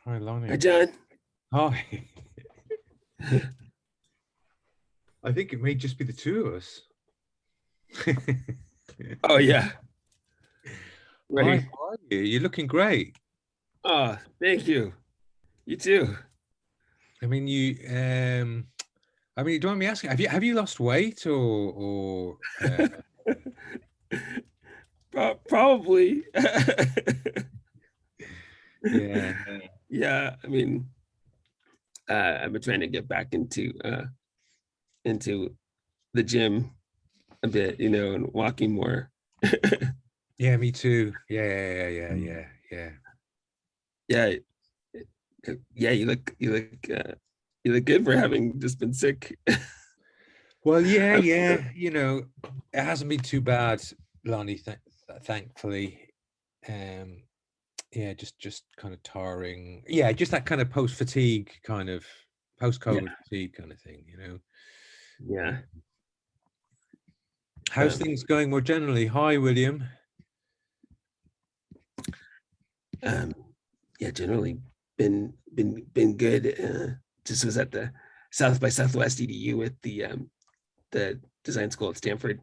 Hi, Lonny. Hi, John. Hi. I think it may just be the two of us. Oh, yeah. Right. Hi, how are you? You're looking great. Oh, thank you. You too. I mean, don't mind me asking, have you lost weight or Probably. yeah. Yeah, I mean, I've been trying to get back into the gym a bit, and walking more. Yeah, me too. Yeah. Yeah, yeah. You look good for having just been sick. Well, yeah. It hasn't been too bad, Lonnie, thankfully. Yeah, just kind of tiring. Yeah, just that kind of post-fatigue kind of post-COVID fatigue kind of thing, Yeah. How's things going more generally? Hi, William. Yeah, generally been good. Just was at the South by Southwest EDU with the design school at Stanford,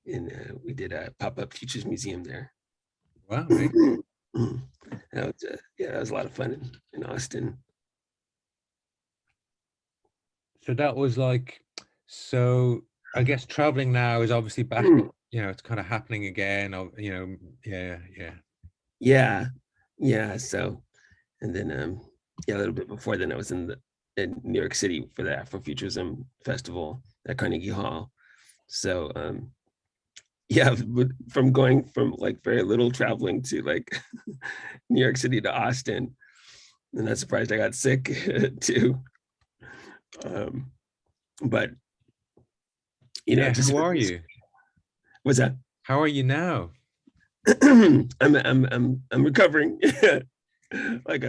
and we did a pop-up futures museum there. Wow, amazing. That was a lot of fun in Austin. So that was like, so I guess traveling now is obviously back, it's kind of happening again, Yeah. So, and then a little bit before then, I was in New York City for the Afrofuturism Festival at Carnegie Hall. So yeah, from going from like very little traveling to like New York City to Austin, and not surprised I got sick too. But just how are you? What's that? How are you now? I'm recovering. Like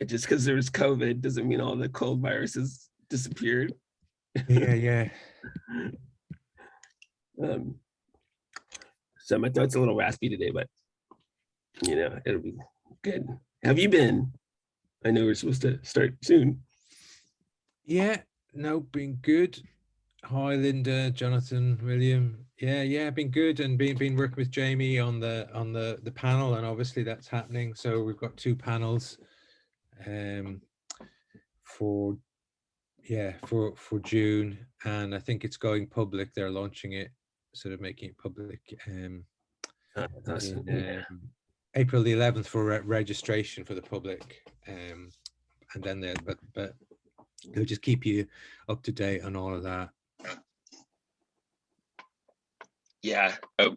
just because there was COVID doesn't mean all the cold viruses disappeared. Yeah. So my throat's a little raspy today, but it'll be good. Have you been? I know we're supposed to start soon. Yeah, no, been good. Hi, Linda, Jonathan, William. Yeah, been good, and been working with Jamie on the panel, and obviously that's happening. So we've got two panels, for June, and I think it's going public. They're launching it, sort of making it public. That's awesome. In, April the 11th for registration for the public, and then but they'll just keep you up to date on all of that. Yeah. Oh,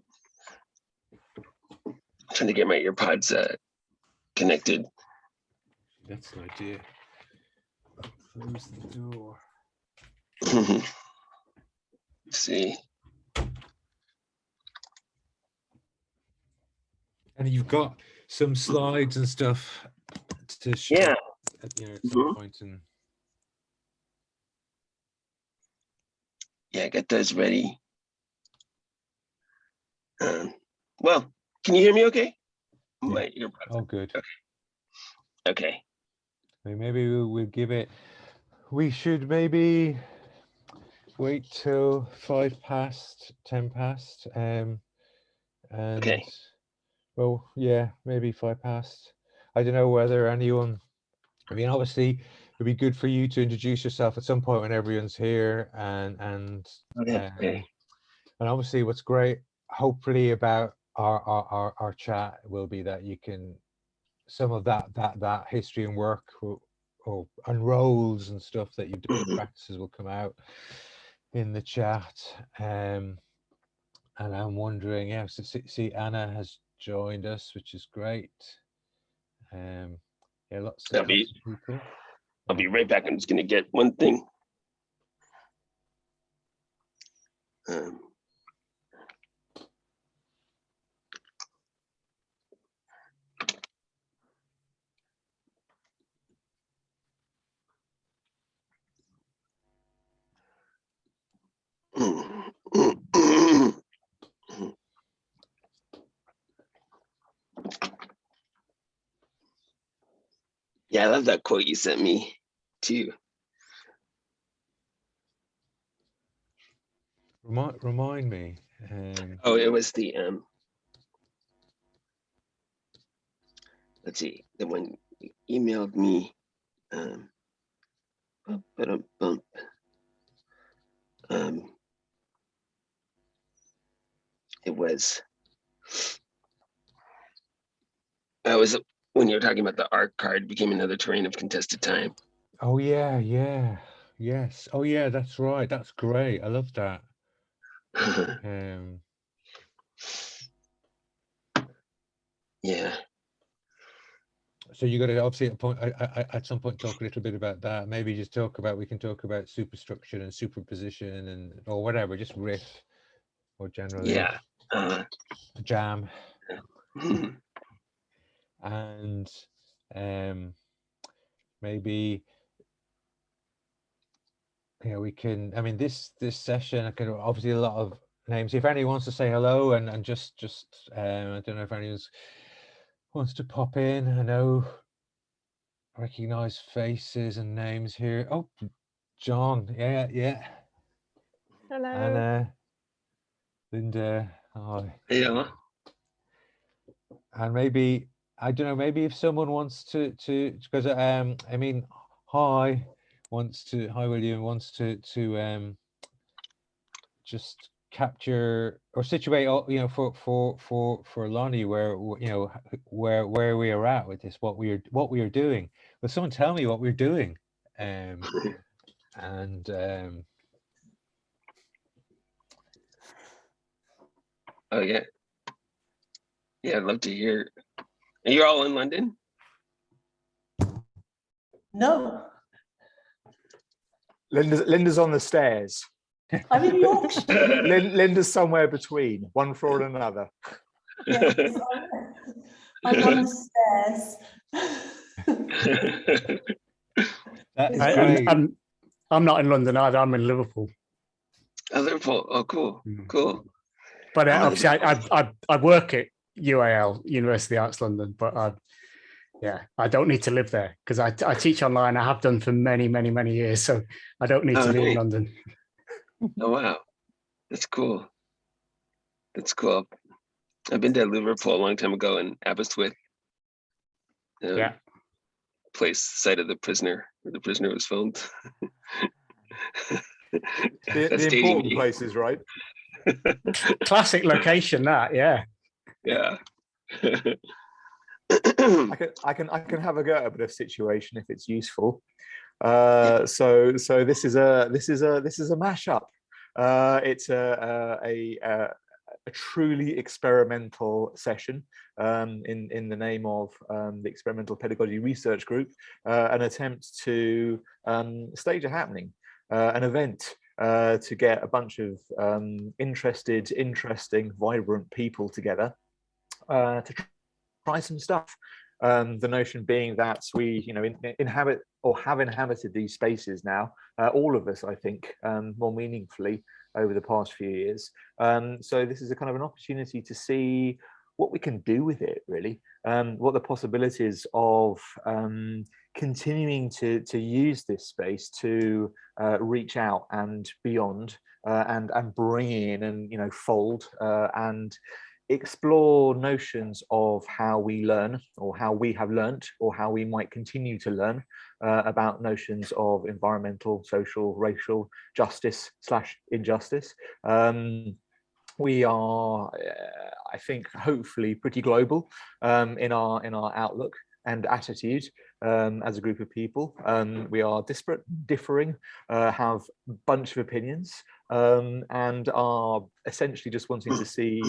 trying to get my earpods connected. That's an idea. Close the door. Let's see. And you've got some slides and stuff to show. Yeah. At some point. And yeah, get those ready. Well, can you hear me okay? Yeah. Oh, good. Okay. Maybe we'll give it. We should maybe wait till 5 past, 10 past. And okay. Well, yeah, maybe 5 past. I don't know whether anyone. I mean, obviously, it'd be good for you to introduce yourself at some point when everyone's here, and obviously, what's great, hopefully, about our chat will be that you can some of that history and work and roles and stuff that you've done, practices will come out in the chat. And I'm wondering, yeah, so see Anna has joined us, which is great. Yeah, lots of people. I'll be right back. I'm just gonna get one thing. Yeah, I love that quote you sent me too. Remind me. Oh, it was the let's see, the one you emailed me. Bump, ba-dum, bump. It was when you were talking about the art card became another terrain of contested time. Oh yeah, yeah, yes. Oh yeah, that's right. That's great. I love that. Yeah. So you got to obviously at some point talk a little bit about that. Maybe just we can talk about superstruction and superposition and or whatever. Just riff or generally. Yeah. Jam. And maybe we can. I mean, this session, I can obviously a lot of names. If anyone wants to say hello and just I don't know if anyone wants to pop in. I know. Recognize faces and names here. Oh, John. Yeah. Hello. Anna, Linda. Hi. Yeah. And maybe I don't know. Maybe if someone wants to because I mean, hi William wants to just capture or situate for Lonny where where we are at with this, what we are doing. Will someone tell me what we're doing? Oh yeah. Yeah, I'd love to hear. Are you all in London? No. Linda's on the stairs. I'm in Yorkshire. Linda's somewhere between one floor and another. Yes, I'm on the stairs. I'm not in London either. I'm in Liverpool. Oh, Liverpool. Oh, cool. Cool. But obviously, I work at UAL, University of Arts London, but I don't need to live there because I teach online. I have done for many, many, many years, so I don't need to be in London. Oh wow, that's cool. That's cool. I've been to Liverpool a long time ago in Aberystwyth. Site of the prisoner, where the prisoner was filmed. the important places, right? Classic location, that, yeah. Yeah. I can have a go at a bit of situation if it's useful. So this is a mashup. It's a truly experimental session in the name of the Experimental Pedagogy Research Group, an attempt to stage a happening, an event to get a bunch of interesting, vibrant people together to try some stuff. The notion being that we, inhabit or have inhabited these spaces now, all of us, I think, more meaningfully over the past few years. So this is a kind of an opportunity to see what we can do with it, really, what the possibilities of continuing to use this space to reach out and beyond, and bring in and fold and explore notions of how we learn, or how we have learnt, or how we might continue to learn about notions of environmental, social, racial justice / injustice. We are, I think, hopefully pretty global in our outlook and attitude as a group of people. We are disparate, differing, have a bunch of opinions, and are essentially just wanting to see,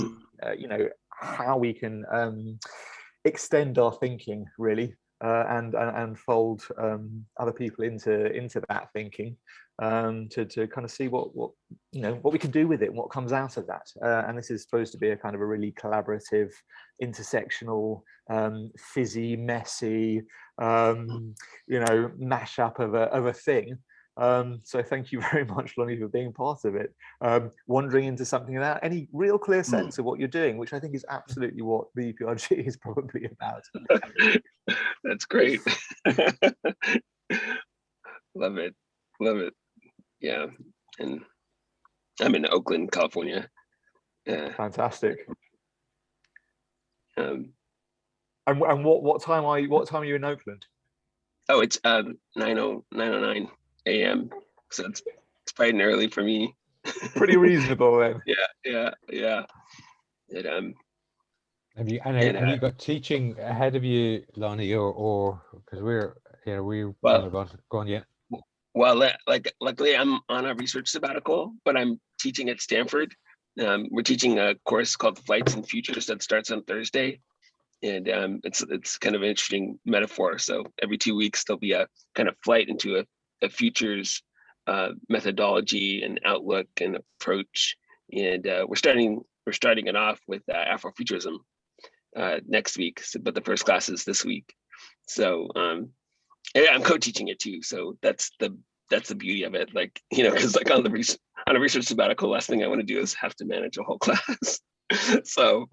how we can extend our thinking, really, and fold other people into that thinking, to kind of see what we can do with it, and what comes out of that. And this is supposed to be a kind of a really collaborative, intersectional, fizzy, messy, mashup of a thing. So thank you very much, Lonny, for being part of it. Wandering into something without any real clear sense of what you're doing, which I think is absolutely what the EPRG is probably about. That's great. Love it. Love it. Yeah. And I'm in Oakland, California. Fantastic. Um, And what time are you in Oakland? oh, it's 9:09 a.m. So it's bright and early for me. Pretty reasonable then. Yeah. It, Have you And, have you got teaching ahead of you, Lonny, or because we're Well- gone yet? well, like luckily I'm on a research sabbatical, but I'm teaching at Stanford. We're teaching a course called Flights and Futures that starts on Thursday. And it's kind of an interesting metaphor. So every 2 weeks, there'll be a kind of flight into a futures methodology and outlook and approach. And we're starting it off with Afrofuturism next week, but the first class is this week. So and I'm co-teaching it too. So that's the beauty of it. Like, because like on a research sabbatical, last thing I want to do is have to manage a whole class. So,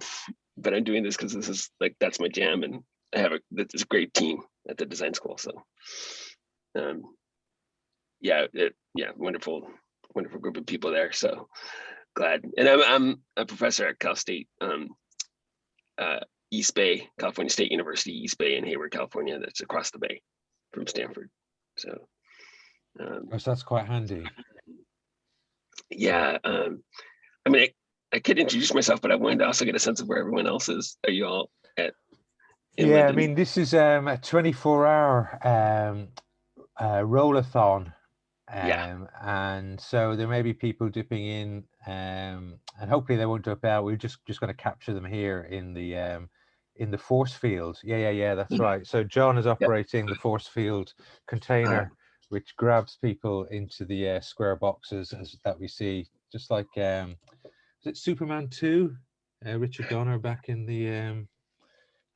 but I'm doing this because this is like, that's my jam, and I have this great team at the design school. So wonderful group of people there. So glad. And I'm a professor at Cal State, East Bay, California State University, East Bay in Hayward, California. That's across the bay from Stanford. So So that's quite handy. yeah. I mean, I could introduce myself, but I wanted to also get a sense of where everyone else is. Are you all at? Yeah, I mean, this is a 24-hour roll-a-thon. And so there may be people dipping in, and hopefully they won't dip out. We're just going to capture them here in the force field. Yeah, that's right. So John is operating the force field container, which grabs people into the square boxes that we see, just like is it Superman 2? Richard Donner back in the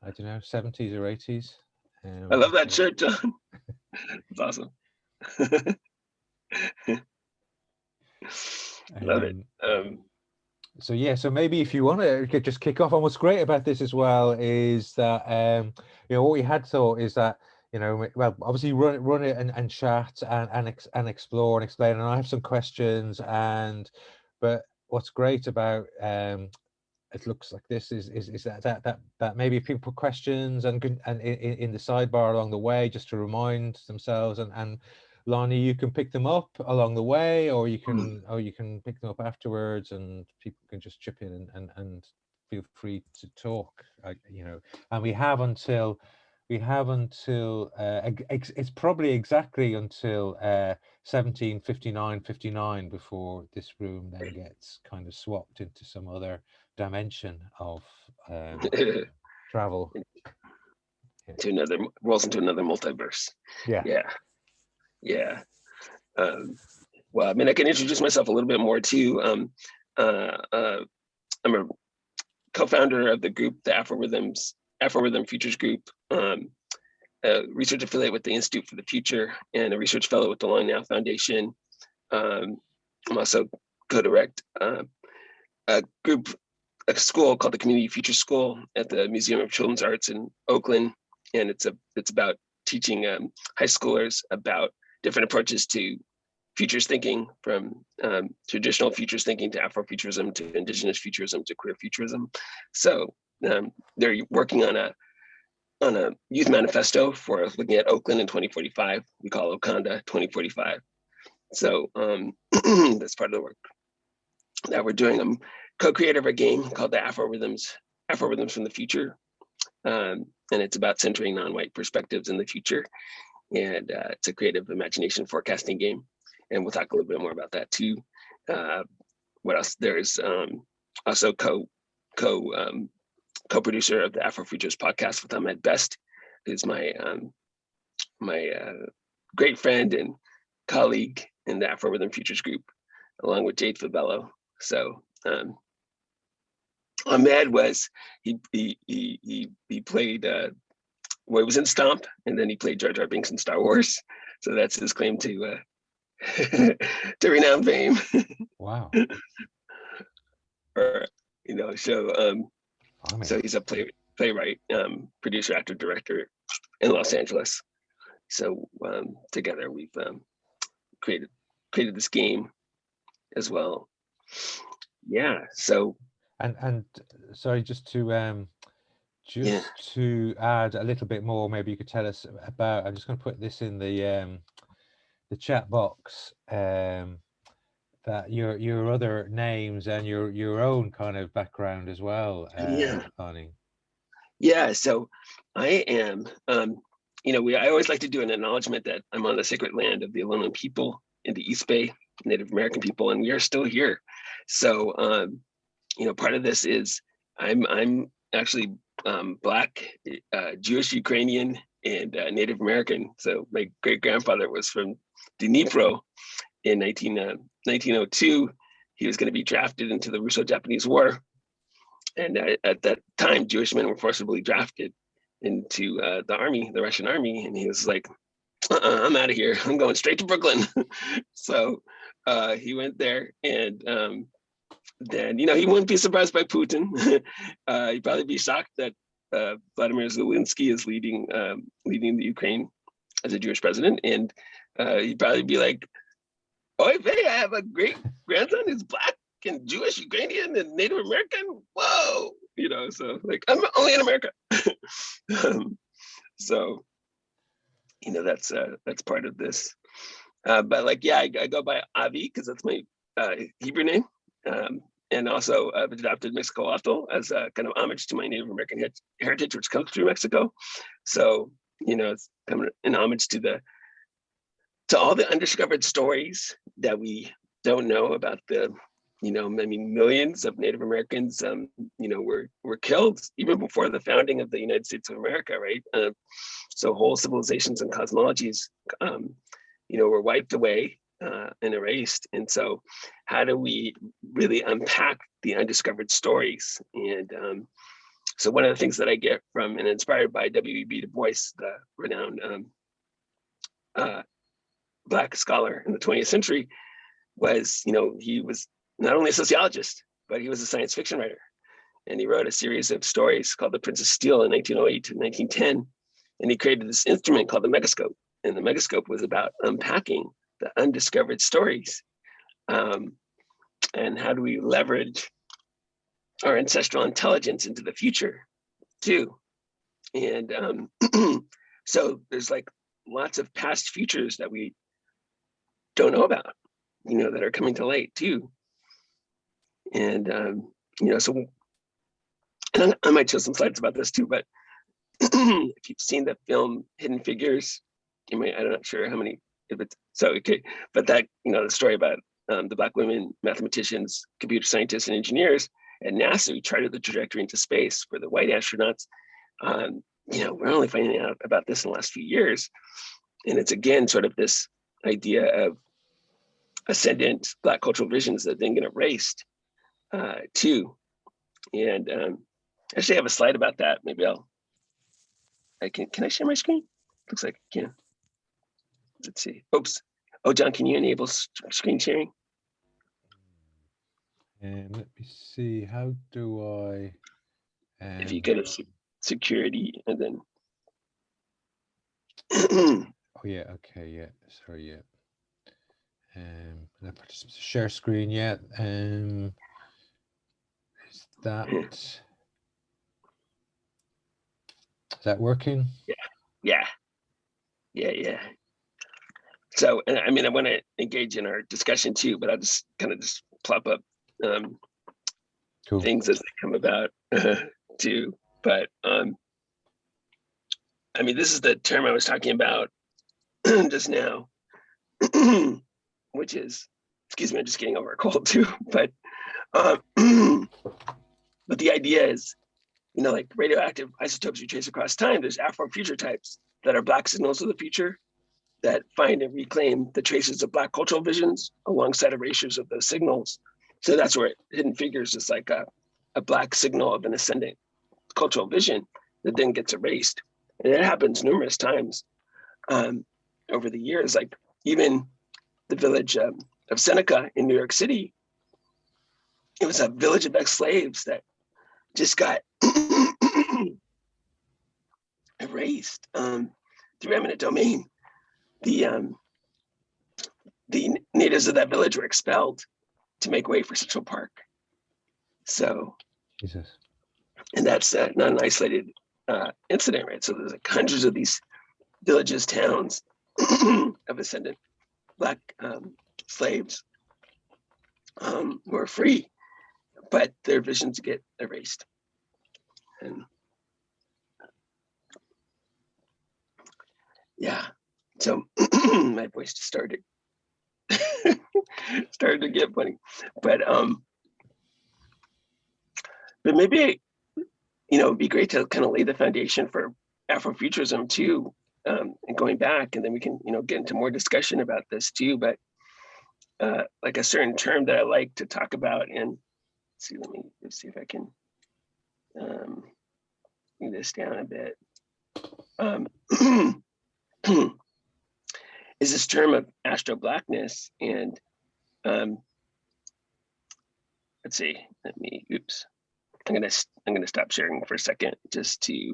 I don't know, 70s or 80s. I love that shirt, John. It's awesome. Love it. So yeah, so maybe if you want to just kick off, and what's great about this as well is that what we had thought is that well, obviously run it and chat and explore and explain, and I have some questions, but what's great about it looks like this is that maybe people put questions and in the sidebar along the way just to remind themselves, and Lonny, you can pick them up along the way, or you can pick them up afterwards, and people can just chip in and feel free to talk. And we have until it's probably exactly until 17:59 before this room then gets kind of swapped into some other dimension of travel. Rolls into another multiverse. Yeah. Well, I mean, I can introduce myself a little bit more too. I'm a co-founder of the group, the Afro-Rhythm Futures Group, a research affiliate with the Institute for the Future, and a research fellow with the Lonny Avi Foundation. I'm also co-direct a school called the Community Future School at the Museum of Children's Arts in Oakland, and it's about teaching high schoolers about different approaches to futures thinking, from traditional futures thinking to Afrofuturism to indigenous futurism to queer futurism. So they're working on a youth manifesto for looking at Oakland in 2045. We call Okanda 2045. So that's part of the work that we're doing. I'm co-creator of a game called the Afro-Rhythms from the Future. And it's about centering non-white perspectives in the future. And it's a creative imagination forecasting game. And we'll talk a little bit more about that too. What else? There's also co-producer of the Afrofutures podcast with Ahmed Best, who's my great friend and colleague in the Afro-Rhythm Futures group, along with Jade Fabello. So Ahmed he played he was in Stomp, and then he played Jar Jar Binks in Star Wars. So that's his claim to to renowned fame. Wow. Or, you know, so Blimey. so he's a playwright, producer, actor, director in Los Angeles. So together we've created this game as well. Yeah. So And sorry, just to to add a little bit more, maybe you could tell us about. I'm just going to put this in the chat box. That your other names and your own kind of background as well, Lonny. Yeah, so I am, you know, I always like to do an acknowledgement that I'm on the sacred land of the Ohlone people in the East Bay, Native American people, and we are still here. So, you know, part of this is I'm actually Black, Jewish, Ukrainian, and Native American. So my great grandfather was from Dnipro in 1902. He was going to be drafted into the Russo-Japanese War. And at that time, Jewish men were forcibly drafted into the army, the Russian army. And he was like, I'm out of here. I'm going straight to Brooklyn. So he went there, and then, you know, he wouldn't be surprised by Putin. He'd probably be shocked that Vladimir Zelensky is leading the Ukraine as a Jewish president. And he'd probably be like, oh, hey, I have a great grandson who's Black and Jewish, Ukrainian, and Native American. Whoa, you know, so like, I'm only in America. So, you know, that's part of this. But like, yeah, I go by Avi because that's my Hebrew name. And also I've adopted Mexicantl as a kind of homage to my Native American heritage, which comes through Mexico. So, you know, it's kind of an homage to all the undiscovered stories that we don't know about the, you know, I mean, millions of Native Americans, you know, were killed even before the founding of the United States of America, right? So whole civilizations and cosmologies, you know, were wiped away and erased. And so how do we really unpack the undiscovered stories? And so one of the things that I get from and inspired by W.E.B. Du Bois, the renowned Black scholar in the 20th century, was, you know, he was not only a sociologist, but he was a science fiction writer. And he wrote a series of stories called The Prince of Steel in 1908 to 1910. And he created this instrument called the megascope. And the megascope was about unpacking the undiscovered stories. And how do we leverage our ancestral intelligence into the future too? And so there's like lots of past futures that we don't know about, you know, that are coming to light too. And, you know, so and I might show some slides about this too, but if you've seen the film Hidden Figures, you might, I'm not sure how many, if it's, so, okay, but that, you know, the story about the Black women, mathematicians, computer scientists, and engineers at NASA who charted the trajectory into space for the white astronauts. You know, we're only finding out about this in the last few years. And it's again, sort of this idea of ascendant Black cultural visions that then get erased too. And actually I have a slide about that. Maybe can I share my screen? Looks like I can. Let's see. Oops. Oh, John, can you enable screen sharing? And let me see, how do I? If you go to security and then. Oh yeah, okay, yeah, sorry, yeah. Share screen, yeah. Is that working? Yeah. So, and I mean, I want to engage in our discussion too, but I'll just kind of just plop up Cool. things as they come about too. But I mean, this is the term I was talking about just now, which is, excuse me, I'm just getting over a cold too. But the idea is, you know, like radioactive isotopes you trace across time, there's Afro-future types that are Black signals of the future that find and reclaim the traces of Black cultural visions alongside erasures of those signals. So that's where Hidden Figures is like a Black signal of an ascendant cultural vision that then gets erased. And it happens numerous times over the years. Like even the village of Seneca in New York City. It was a village of ex-slaves that just got erased through eminent domain. The natives of that village were expelled to make way for Central Park. So, Jesus. And that's not an isolated incident, right? So there's like hundreds of these villages, towns of ascendant Black slaves who are free, but their visions get erased. And yeah, so my voice just started to get funny, but maybe it'd be great to kind of lay the foundation for Afrofuturism too, and going back, and then we can get into more discussion about this too. But like a certain term that I like to talk about, and let me see if I can move this down a bit. Is this term of astro-blackness, and let's see. Oops. I'm gonna stop sharing for a second just to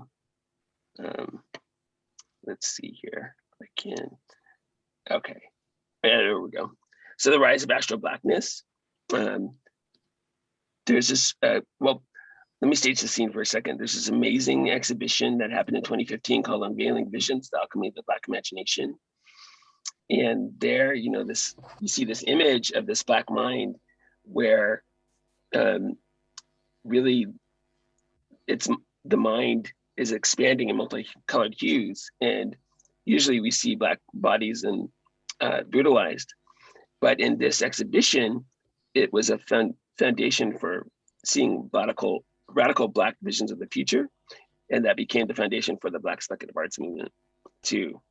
let's see here. I can. Okay. Yeah, there we go. So the rise of astro-blackness. There's this. Well, let me stage the scene for a second. There's this amazing exhibition that happened in 2015 called "Unveiling Visions: The Alchemy of the Black Imagination." And there, you see this image of this Black mind where really the mind is expanding in multicolored hues. And usually we see Black bodies and brutalized. But in this exhibition, it was a foundation for seeing radical Black visions of the future. And that became the foundation for the Black speculative arts movement too.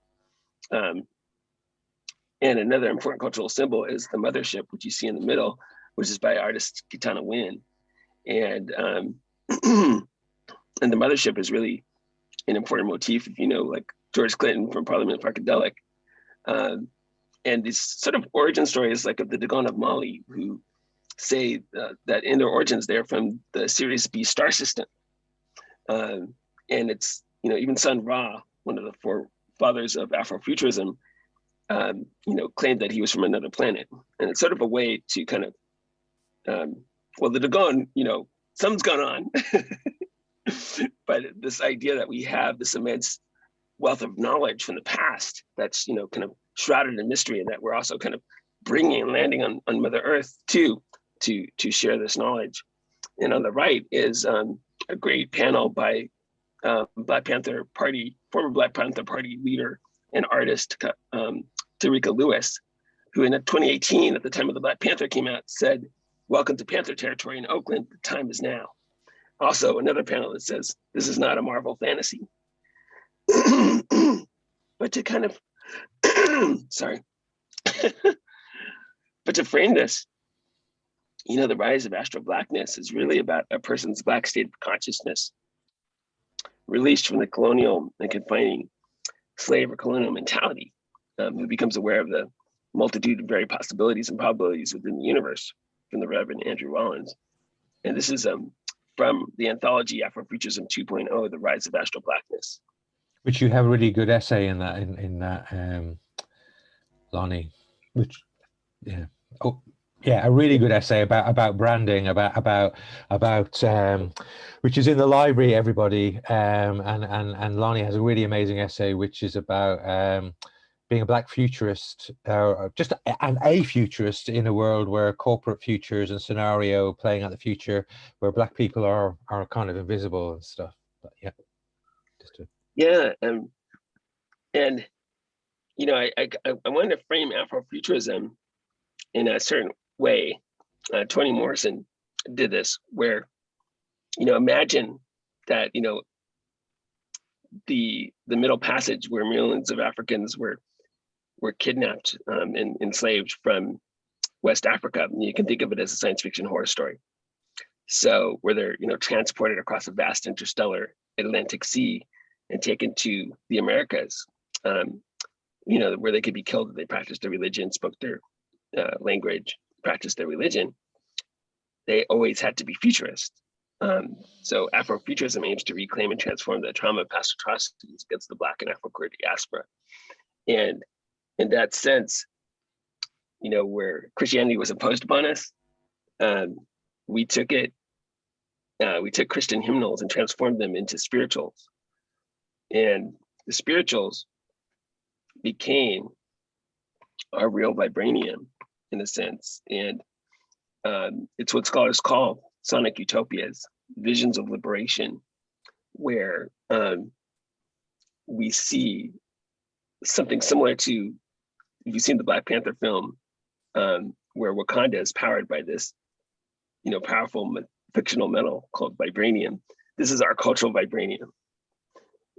And another important cultural symbol is the mothership, which you see in the middle, which is by artist Kitana Wynn. And and the mothership is really an important motif, if like George Clinton from Parliament Funkadelic. And these sort of origin stories, like of the Dagon of Mali, who say that in their origins, they're from the Sirius B star system. And it's, even Sun Ra, one of the forefathers of Afrofuturism, claimed that he was from another planet. And it's sort of a way to kind of, well, the Dagon, something's gone on. But this idea that we have this immense wealth of knowledge from the past that's, kind of shrouded in mystery, and that we're also kind of bringing and landing on Mother Earth to share this knowledge. And on the right is a great panel by former Black Panther Party leader and artist, Tarika Lewis, who in 2018, at the time of the Black Panther came out, said, "Welcome to Panther territory in Oakland, the time is now." Also, another panel that says, "This is not a Marvel fantasy." But to kind of, sorry, but to frame this, the rise of astro-blackness is really about a person's Black state of consciousness, released from the colonial and confining slave or colonial mentality, who becomes aware of the multitude of varied possibilities and probabilities within the universe, from the Reverend Andrew Wallens. And this is from the anthology Afrofuturism 2.0, The Rise of Astro-Blackness. Which you have a really good essay in that, Lonny, which, yeah. Oh, yeah, a really good essay about branding, about which is in the library, everybody. And Lonny has a really amazing essay, which is about being a Black futurist, just a futurist in a world where corporate futures and scenario playing out the future, where Black people are kind of invisible and stuff. But yeah, yeah, and I wanted to frame Afrofuturism in a certain way. Toni Morrison did this, where imagine that the Middle Passage, where millions of Africans were kidnapped and enslaved from West Africa. And you can think of it as a science fiction horror story. So where they're transported across a vast interstellar Atlantic Sea and taken to the Americas. you know, where they could be killed if they practiced their religion, spoke their language, practiced their religion, they always had to be futurist. So Afrofuturism aims to reclaim and transform the trauma of past atrocities against the Black and Afro-Queer diaspora. And in that sense, you know, where Christianity was imposed upon us, we took Christian hymnals and transformed them into spirituals. And the spirituals became our real vibranium, in a sense. And it's what scholars call sonic utopias, visions of liberation, where we see something similar to, if you've seen the Black Panther film, where Wakanda is powered by this, you know, powerful fictional metal called vibranium. This is our cultural vibranium,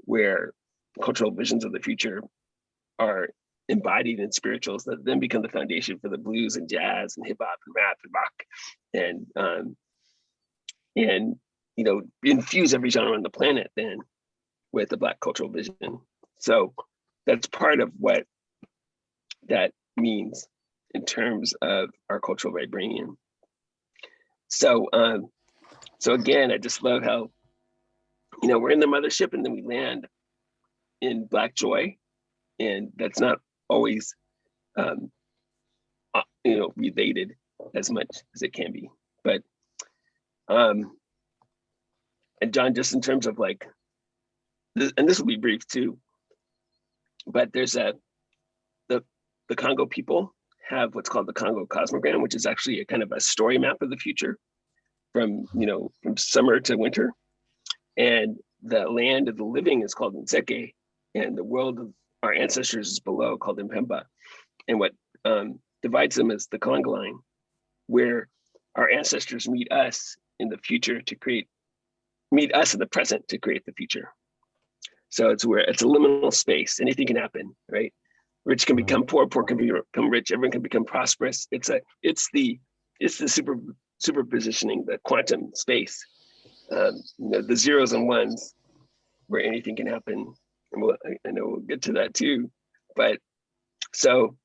where cultural visions of the future are embodied in spirituals that then become the foundation for the blues and jazz and hip hop and rap and rock, and you know, infuse every genre on the planet then with the Black cultural vision. So that's part of what that means in terms of our cultural vibranium. So so again, I just love how, you know, we're in the mothership and then we land in Black joy, and that's not always you know, related as much as it can be. But and John, just in terms of like this, and this will be brief too, but there's the Congo people have what's called the Congo cosmogram, which is actually a kind of a story map of the future from, you know, from summer to winter. And the land of the living is called Nzeke, and the world of our ancestors is below, called Mpemba. And what divides them is the Congo line, where our ancestors meet us in the future to meet us in the present to create the future. So it's where it's a liminal space. Anything can happen, right? Rich can become poor, poor can become rich, everyone can become prosperous. It's the superpositioning, the quantum space. You know, the zeros and ones where anything can happen. And I know we'll get to that too. But so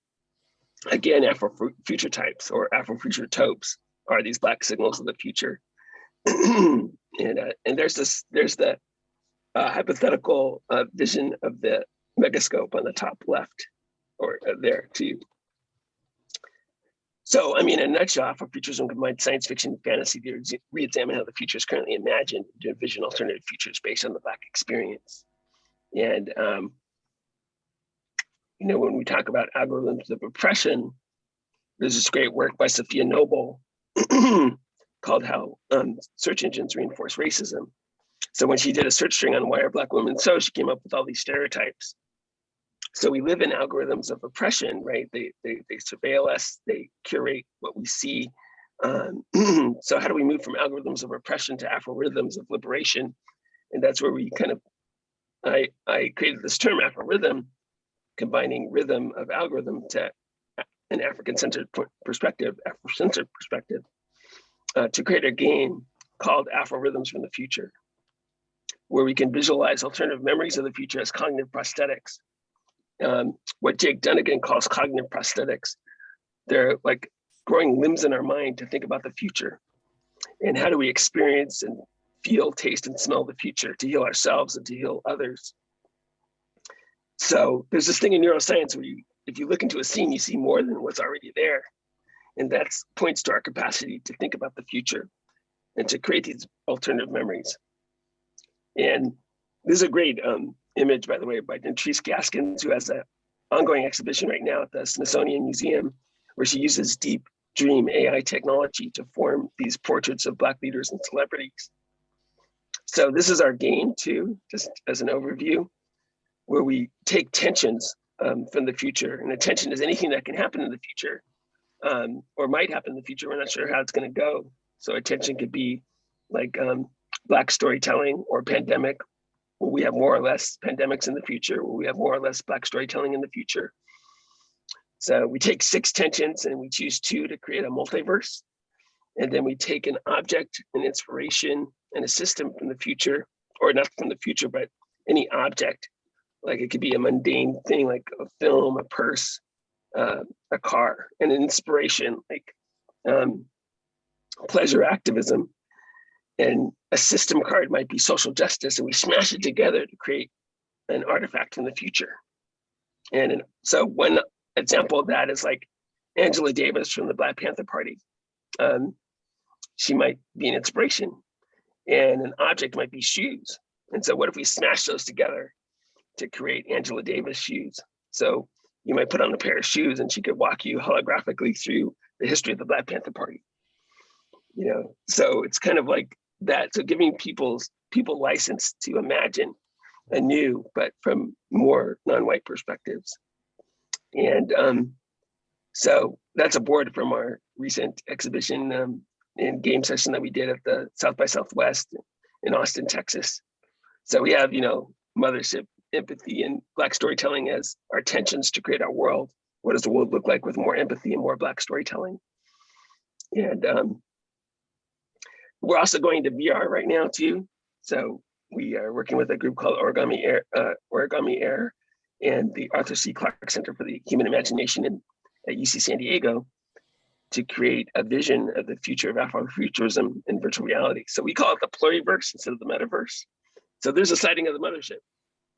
again, Afrofuture types or Afrofuture topes are these Black signals of the future. And there's the hypothetical vision of the megascope on the top left, or there too. So, I mean, in a nutshell, Afrofuturism combines science fiction and fantasy to re-examine how the future is currently imagined, to envision alternative futures based on the Black experience. And, you know, when we talk about algorithms of oppression, there's this great work by Sophia Noble called How Search Engines Reinforce Racism. So when she did a search string on why are Black women so, she came up with all these stereotypes. So we live in algorithms of oppression, right? They surveil us, they curate what we see. So how do we move from algorithms of oppression to Afro-rhythms of liberation? And that's where we kind of, I created this term Afro-rhythm, combining rhythm of algorithm to an African-centered perspective, Afrocentric perspective, to create a game called Afro-rhythms from the future, where we can visualize alternative memories of the future as cognitive prosthetics. What Jake Dunnigan calls cognitive prosthetics. They're like growing limbs in our mind to think about the future. And how do we experience and feel, taste, and smell the future to heal ourselves and to heal others? So there's this thing in neuroscience where if you look into a scene, you see more than what's already there. And that points to our capacity to think about the future and to create these alternative memories. And this is a great image, by the way, by Dentrice Gaskins, who has an ongoing exhibition right now at the Smithsonian Museum, where she uses deep dream AI technology to form these portraits of Black leaders and celebrities. So this is our game too, just as an overview, where we take tensions from the future. And a tension is anything that can happen in the future or might happen in the future. We're not sure how it's going to go. So a tension could be like Black storytelling or pandemic. Will we have more or less pandemics in the future? Will we have more or less Black storytelling in the future? So we take 6 tensions and we choose 2 to create a multiverse. And then we take an object, an inspiration, and a system from the future, or not from the future, but any object Like it could be a mundane thing like a film, a purse, a car, and an inspiration like pleasure activism. And a system card might be social justice, and we smash it together to create an artifact in the future. And so one example of that is like Angela Davis from the Black Panther Party. She might be an inspiration, and an object might be shoes. And so what if we smash those together to create Angela Davis shoes? So you might put on a pair of shoes and she could walk you holographically through the history of the Black Panther Party. You know, so it's kind of like that. So giving people license to imagine anew, but from more non-white perspectives. And so that's a board from our recent exhibition and game session that we did at the South by Southwest in Austin, Texas. So we have, you know, mothership, empathy, and Black storytelling as our tensions to create our world. What does the world look like with more empathy and more Black storytelling? And we're also going to VR right now too. So we are working with a group called Origami Air and the Arthur C. Clarke Center for the Human Imagination at UC San Diego to create a vision of the future of Afrofuturism in virtual reality. So we call it the pluriverse instead of the metaverse. So there's a sighting of the mothership,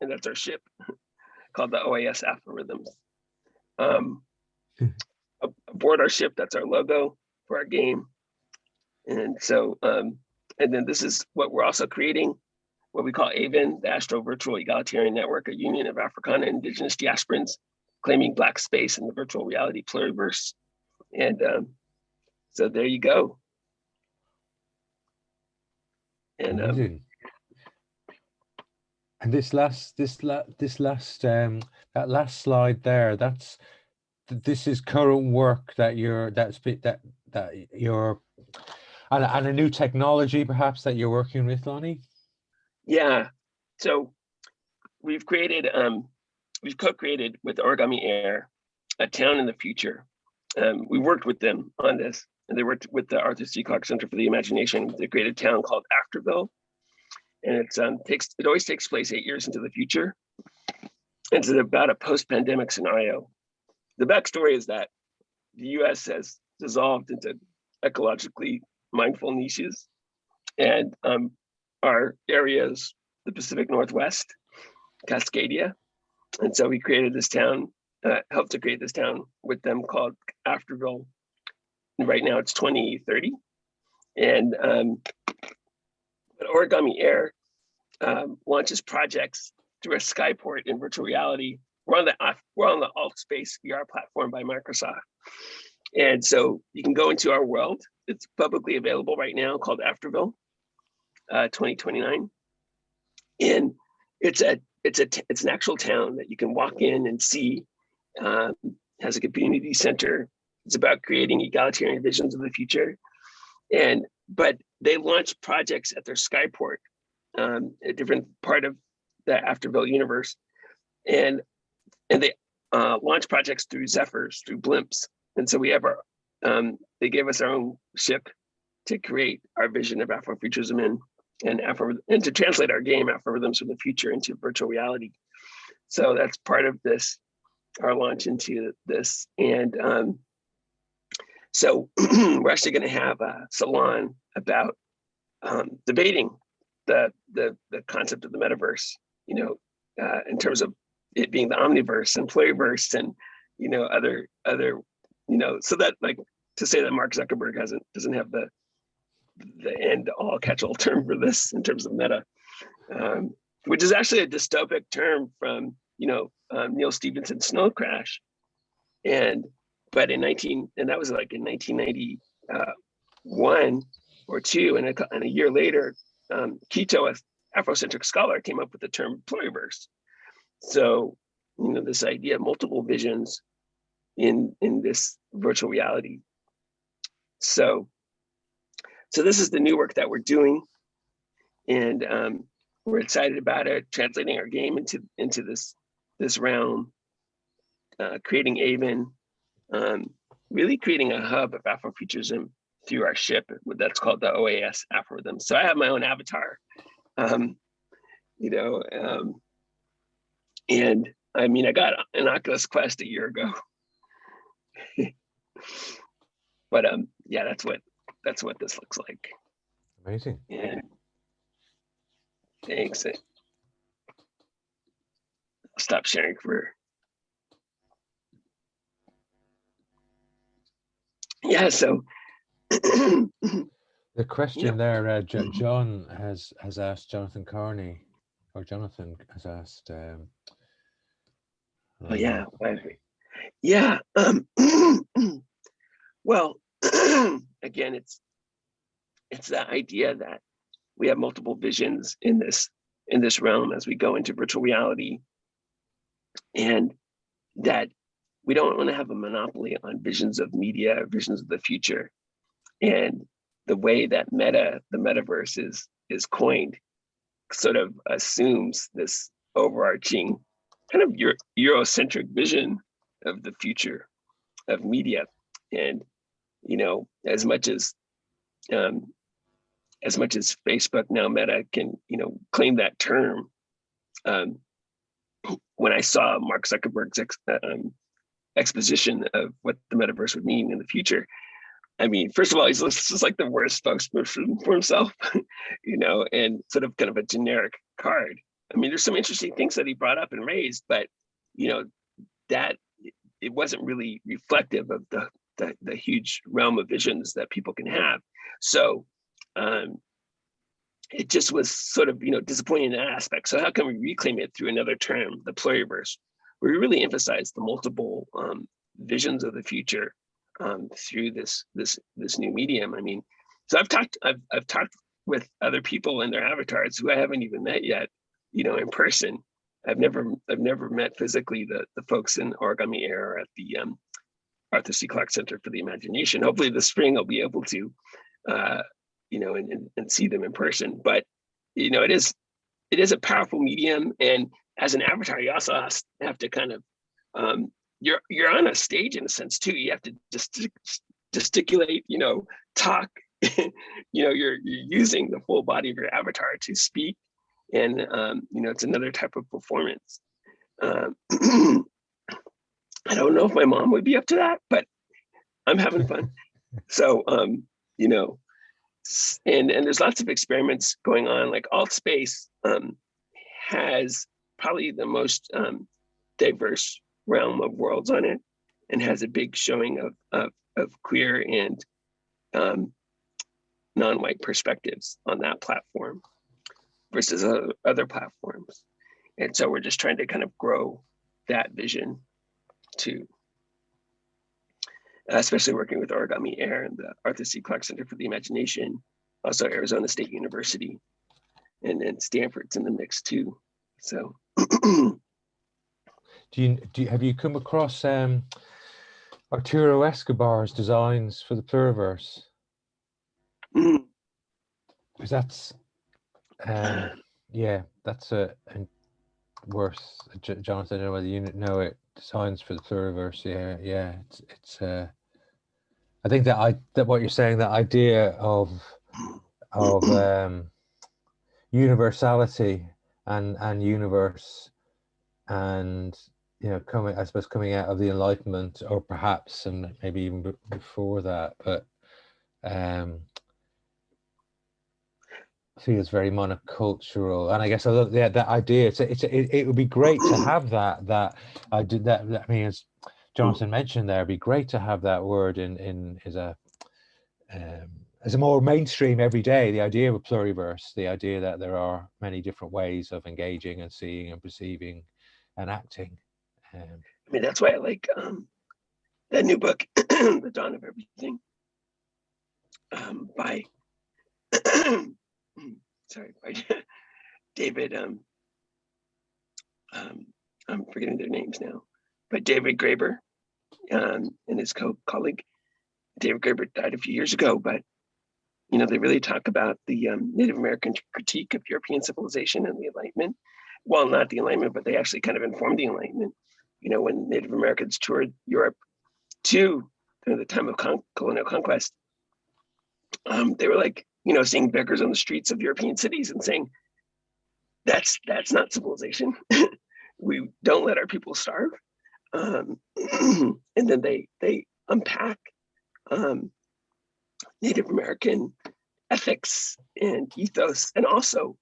and that's our ship called the OAS Algorithms. Aboard our ship, that's our logo for our game. And so, and then this is what we're also creating, what we call AVIN, the Astro Virtual Egalitarian Network, a union of Africana and Indigenous diasporans claiming Black space in the virtual reality pluriverse. And so there you go. And and this last that last slide there, this is current work that you're and a new technology perhaps that you're working with, Lonny? Yeah, so we've created we've co-created with Origami Air a town in the future. We worked with them on this, and they worked with the Arthur C. Clarke Center for the Imagination. They created a town called Afterville, and it always takes place 8 years into the future. It's about a post-pandemic scenario. The backstory is that the U.S. has dissolved into ecologically mindful niches, and our areas, the Pacific Northwest, Cascadia, and so we created this town. Helped to create this town with them called Afterville. And right now it's 2030. And but Origami Air launches projects through a skyport in virtual reality. We're on the AltSpace VR platform by Microsoft. And so you can go into our world. It's publicly available right now, called Afterville 2029. And it's an actual town that you can walk in and see. Has a community center. It's about creating egalitarian visions of the future. But they launch projects at their skyport, a different part of the Afterville universe. And they launch projects through Zephyrs, through blimps. And so we have they gave us our own ship to create our vision of Afrofuturism and to translate our game Afrorhythms from the future into virtual reality. So that's part of this, our launch into this. And so we're actually going to have a salon about debating the concept of the metaverse, you know, in terms of it being the omniverse and pluriverse and, you know, other, you know, so that, like, to say that Mark Zuckerberg doesn't have the end all catch-all term for this in terms of meta, which is actually a dystopic term from, you know, Neil Stephenson's Snow Crash. But that was like in 1991 or two, and a year later, Quito, an Afrocentric scholar, came up with the term pluriverse. So, you know, this idea of multiple visions in this virtual reality. So this is the new work that we're doing, and we're excited about it, translating our game into this realm, creating AVIN, really creating a hub of Afrofuturism through our ship that's called the OAS Algorithm. So I have my own avatar, you know, And I mean, I got an Oculus Quest a year ago. But yeah, that's what this looks like. Amazing. And thanks. I'll stop sharing for. Yeah, so The question there, John has asked Jonathan Carney, or Jonathan has asked. Oh yeah, yeah. Well, again, it's the idea that we have multiple visions in this realm as we go into virtual reality, and that we don't want to have a monopoly on visions of media, visions of the future. And the way that the metaverse is coined sort of assumes this overarching kind of Eurocentric vision of the future of media. And, you know, as much as Facebook, now Meta, can, you know, claim that term, when I saw Mark Zuckerberg's exposition of what the metaverse would mean in the future, I mean, first of all, he's just like the worst spokesperson for himself, you know, and sort of kind of a generic card. I mean, there's some interesting things that he brought up and raised, but, you know, that it wasn't really reflective of the huge realm of visions that people can have. So it just was sort of, you know, disappointing in that aspect. So how can we reclaim it through another term, the pluriverse, where we really emphasize the multiple visions of the future through this new medium? I mean, so I've talked with other people and their avatars who I haven't even met yet, you know, in person. I've never met physically the folks in Origami Air at the Arthur C. Clarke Center for the Imagination. Hopefully this spring I'll be able to, you know, and see them in person. But, you know, it is a powerful medium, and as an avatar, you also have to kind of you're on a stage in a sense too. You have to gesticulate, you know, talk. You know, you're using the full body of your avatar to speak, and you know, it's another type of performance. I don't know if my mom would be up to that, but I'm having fun. So you know, and there's lots of experiments going on. Like AltSpace has probably the most diverse realm of worlds on it, and has a big showing of queer and non-white perspectives on that platform versus other platforms. And so we're just trying to kind of grow that vision too, especially working with Origami Air and the Arthur C. Clarke Center for the Imagination, also Arizona State University, and then Stanford's in the mix too. So have you come across Arturo Escobar's designs for the pluriverse? Because that's yeah, that's worth, Jonathan, I don't know whether you know it, designs for the pluriverse. Yeah, it's I think that what you're saying, that idea of universality and universe, and, you know, coming out of the Enlightenment, or perhaps, and maybe even before that, but feels very monocultural. And I guess that idea, it would be great to have that. I mean, as Jonathan mentioned there, it'd be great to have that word in as a more mainstream every day, the idea of a pluriverse, the idea that there are many different ways of engaging and seeing and perceiving and acting. I mean, that's why I like that new book, The Dawn of Everything, by by David, I'm forgetting their names now, but David Graeber and his colleague. David Graeber died a few years ago, but, you know, they really talk about the Native American critique of European civilization and the Enlightenment. Well, not the Enlightenment, but they actually kind of informed the Enlightenment. You know, when Native Americans toured Europe during the time of colonial conquest, they were like, you know, seeing beggars on the streets of European cities and saying, that's not civilization. we don't let our people starve. And then they unpack Native American ethics and ethos, and also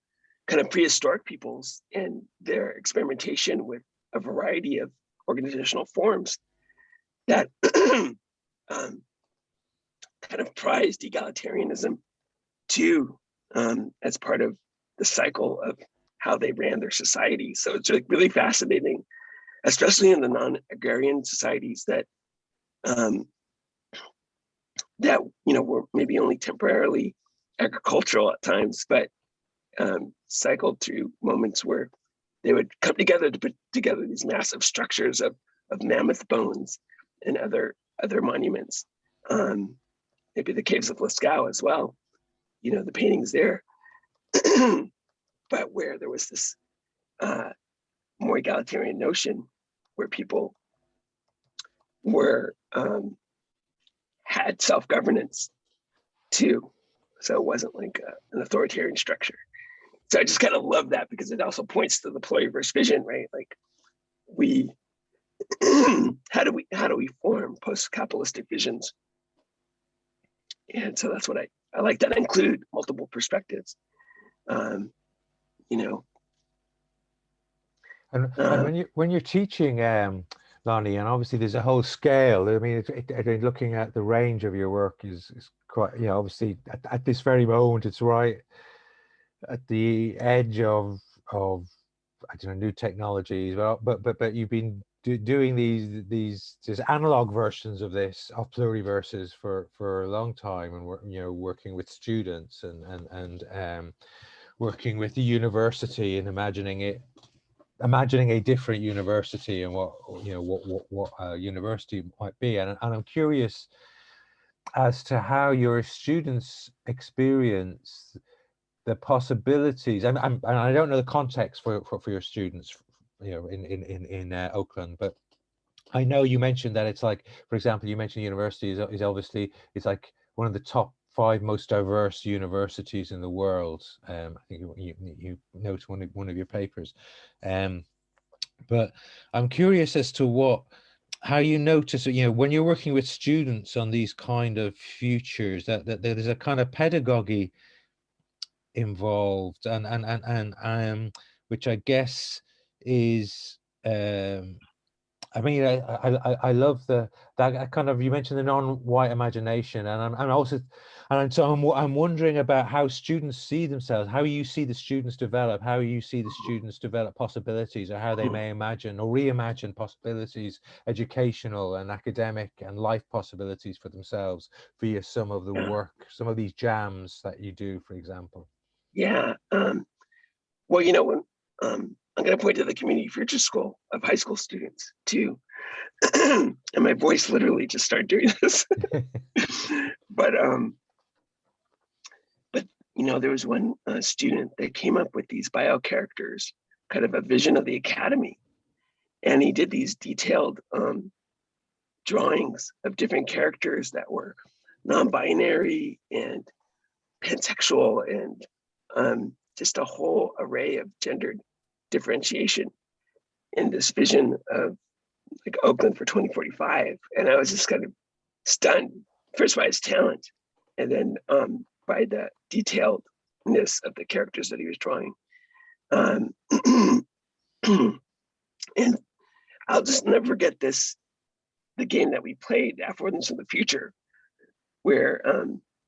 kind of prehistoric peoples and their experimentation with a variety of organizational forms that kind of prized egalitarianism too, as part of the cycle of how they ran their society. So it's like really fascinating, especially in the non-agrarian societies that were maybe only temporarily agricultural at times, but cycled through moments where they would come together to put together these massive structures of mammoth bones and other monuments. Maybe the caves of Lascaux as well, the paintings there, but where there was this more egalitarian notion where people were had self-governance too. So it wasn't like an authoritarian structure. So I just kind of love that because it also points to the pluriverse vision, right? Like we, how do we form post-capitalistic visions? And so that's what I like, that include multiple perspectives. And when you're teaching, Lonny, and obviously there's a whole scale. I mean, looking at the range of your work is quite, obviously at this very moment, it's right at the edge of I don't know, new technologies. But you've been doing these just analog versions of this, of pluriverses for a long time, and working with students and working with the university and imagining a different university and what a university might be. And I'm curious as to how your students experience the possibilities, and I don't know the context for your students, in Oakland, but I know you mentioned that it's like, for example, you mentioned university is obviously, it's like one of the top 5 most diverse universities in the world. I think you note one of your papers, but I'm curious as to how you notice, when you're working with students on these kind of futures, that there's a kind of pedagogy involved, and which I guess is, I mean, I love that kind of, you mentioned the non-white imagination, and so I'm wondering about how students see themselves, how you see the students develop, how you see the students develop possibilities, or how they may imagine or reimagine possibilities, educational and academic and life possibilities for themselves via some of the work, some of these jams that you do, for example. Yeah. Well, when I'm going to point to the Community Future School of high school students too. And my voice literally just started doing this. But there was one student that came up with these bio characters, kind of a vision of the academy. And he did these detailed drawings of different characters that were non-binary and pansexual and just a whole array of gendered differentiation in this vision of like Oakland for 2045. And I was just kind of stunned, first by his talent, and then by the detailedness of the characters that he was drawing. And I'll just never forget the game that we played, Affordance in the Future, where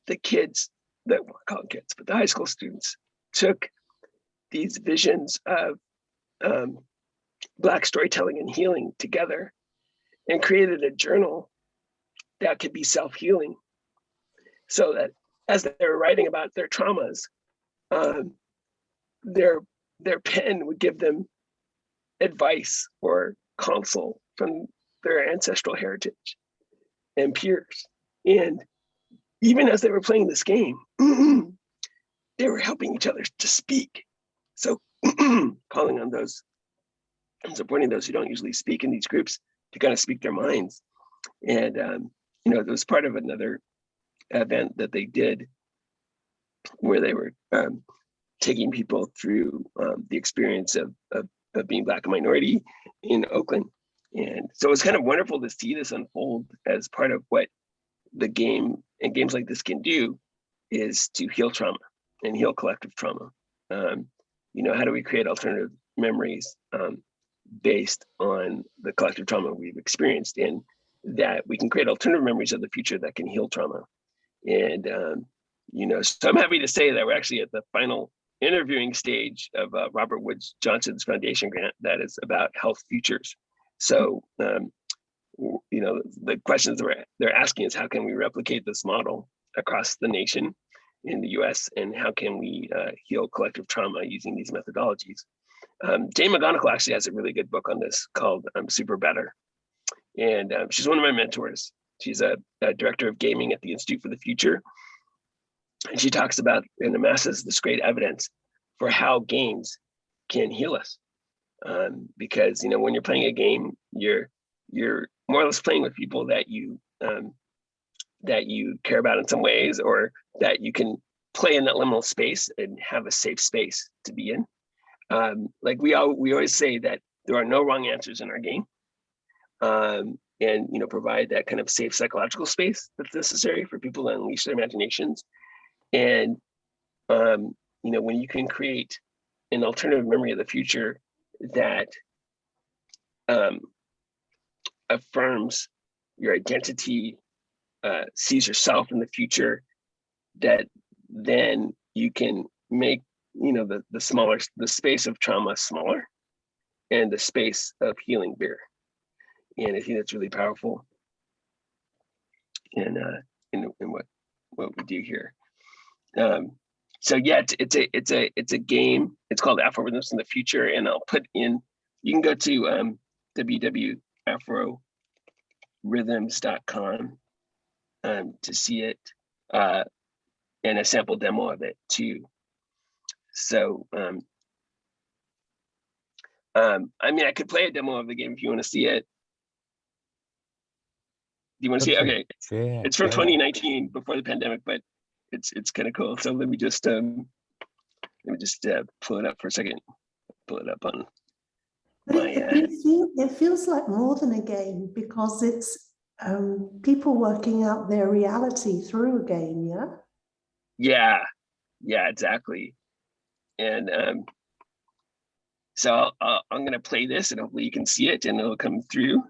the kids, that we'll call them kids, but the high school students took these visions of Black storytelling and healing together and created a journal that could be self-healing, so that as they were writing about their traumas, their pen would give them advice or counsel from their ancestral heritage and peers. And even as they were playing this game, they were helping each other to speak. So calling on those and supporting those who don't usually speak in these groups to kind of speak their minds. And, it was part of another event that they did where they were taking people through the experience of of being Black and minority in Oakland. And so it's kind of wonderful to see this unfold as part of what the game and games like this can do, is to heal trauma and heal collective trauma. How do we create alternative memories based on the collective trauma we've experienced, and that we can create alternative memories of the future that can heal trauma. And, so I'm happy to say that we're actually at the final interviewing stage of Robert Woods Johnson's foundation grant that is about health futures. So, the questions they're asking is, how can we replicate this model across the nation in the US, and how can we heal collective trauma using these methodologies? Jane McGonigal actually has a really good book on this called Super Better. And she's one of my mentors. She's a director of gaming at the Institute for the Future. And she talks about and amasses this great evidence for how games can heal us. Because, when you're playing a game, you're more or less playing with people that you care about in some ways, or that you can play in that liminal space and have a safe space to be in. Like we always say that there are no wrong answers in our game, and provide that kind of safe psychological space that's necessary for people to unleash their imaginations. And when you can create an alternative memory of the future that affirms your identity, sees yourself in the future, that then you can make the space of trauma smaller and the space of healing bigger. And I think that's really powerful in what we do here. So yeah, it's a game. It's called Afro-Rhythms in the Future, and I'll put in. You can go to www.afrorhythms.com to see it, and a sample demo of it too. So I could play a demo of the game if you want to see it. Do you want to see it? Okay, it's from 2019, before the pandemic, but it's kind of cool. So let me just pull it up for a second. Pull it up on. It feels like more than a game, because it's people working out their reality through a game. Yeah. Yeah, exactly. And so I'm going to play this, and hopefully you can see it and it'll come through.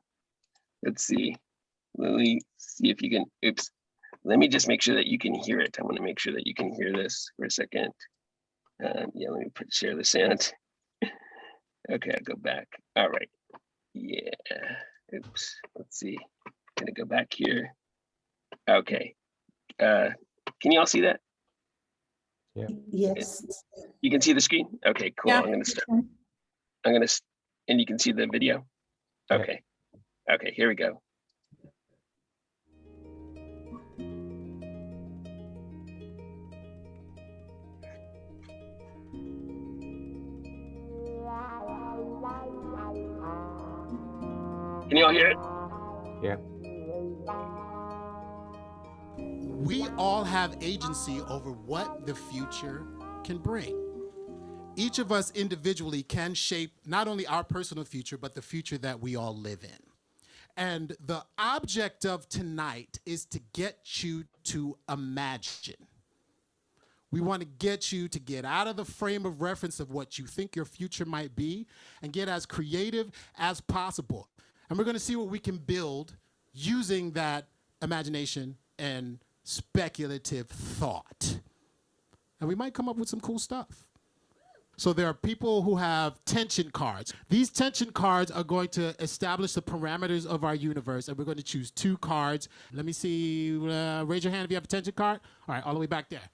Let's see. Let me see if you can. Oops. Let me just make sure that you can hear it. I want to make sure that you can hear this for a second. Let me share the sound. Okay, I'll go back. All right. Yeah. Oops. Let's see. Gonna go back here. Okay. Can you all see that? Yeah. Yes. You can see the screen? Okay, cool. Yeah. I'm gonna start. And you can see the video? Okay. Okay, here we go. Can you all hear it? Yeah. We all have agency over what the future can bring. Each of us individually can shape not only our personal future, but the future that we all live in. And the object of tonight is to get you to imagine. We want to get you to get out of the frame of reference of what you think your future might be and get as creative as possible. And we're going to see what we can build using that imagination and speculative thought. And we might come up with some cool stuff. So there are people who have tension cards. These tension cards are going to establish the parameters of our universe, and we're going to choose 2 cards. Let me see. Raise your hand if you have a tension card. All right, all the way back there.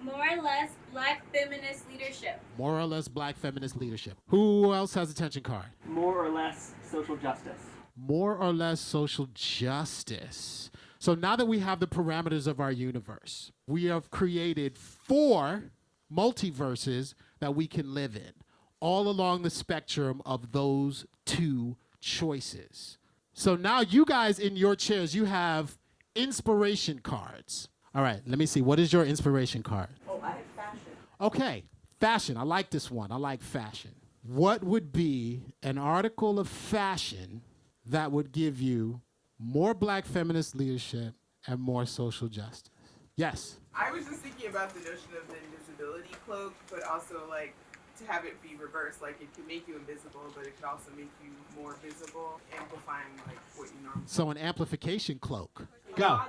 More or less Black feminist leadership. More or less Black feminist leadership. Who else has a tension card? More or less social justice. More or less social justice. So now that we have the parameters of our universe, we have created 4 multiverses that we can live in, all along the spectrum of those 2 choices. So now you guys in your chairs, you have inspiration cards. All right, let me see. What is your inspiration card? Oh, I have fashion. Okay, fashion. I like this one. I like fashion. What would be an article of fashion that would give you more Black feminist leadership and more social justice? Yes. I was just thinking about the notion of the invisibility cloak, but also like to have it be reversed. Like it could make you invisible, but it could also make you more visible, amplifying like what you normally. So an amplification cloak. Go.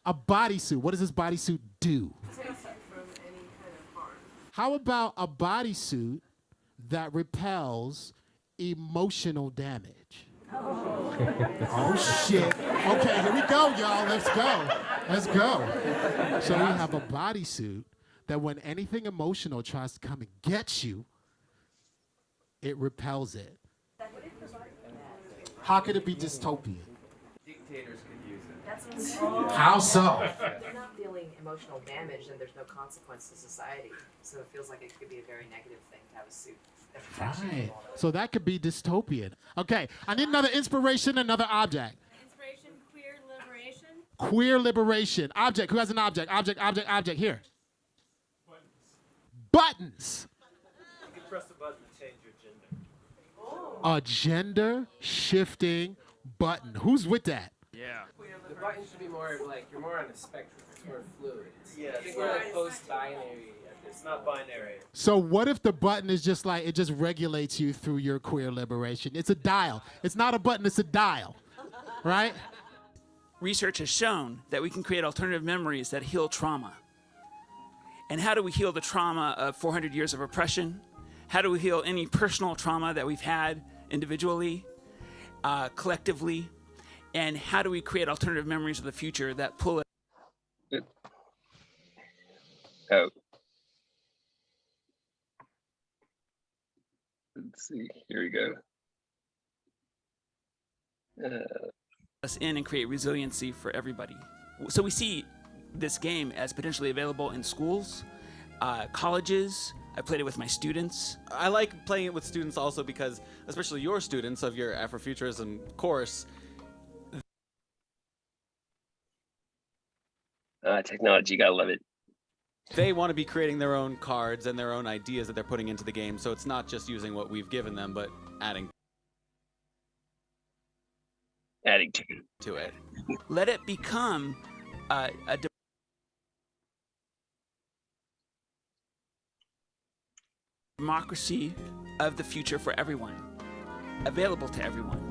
A bodysuit. What does this bodysuit do? Protects you from any kind of harm. How about a bodysuit that repels emotional damage? Oh shit. Okay, here we go, y'all. Let's go. Let's go. So we have a bodysuit that when anything emotional tries to come and get you, it repels it. How could it be dystopian? Dictators could use it. How so? They're not feeling emotional damage, and there's no consequence to society. So it feels like it could be a very negative thing to have a suit. Right. So that could be dystopian. Okay, I need another inspiration, another object. Inspiration, queer liberation. Queer liberation. Object. Who has an object? Object. Here. Buttons. You can press the button to change your gender. A gender shifting button. Who's with that? Yeah. The button should be more like you're more on a spectrum. It's more fluid. It's more like post-binary. It's not binary. So what if the button is just like, it just regulates you through your queer liberation? It's a dial. It's not a button, it's a dial, right? Research has shown that we can create alternative memories that heal trauma. And how do we heal the trauma of 400 years of oppression? How do we heal any personal trauma that we've had individually, collectively? And how do we create alternative memories of the future that pull it? Oh. Let's see, here we go. Us in and create resiliency for everybody. So we see this game as potentially available in schools, colleges. I played it with my students. I like playing it with students also because, especially your students of your Afrofuturism course. Technology, you gotta love it. They want to be creating their own cards and their own ideas that they're putting into the game. So it's not just using what we've given them, but adding to it. Let it become a democracy of the future for everyone, available to everyone.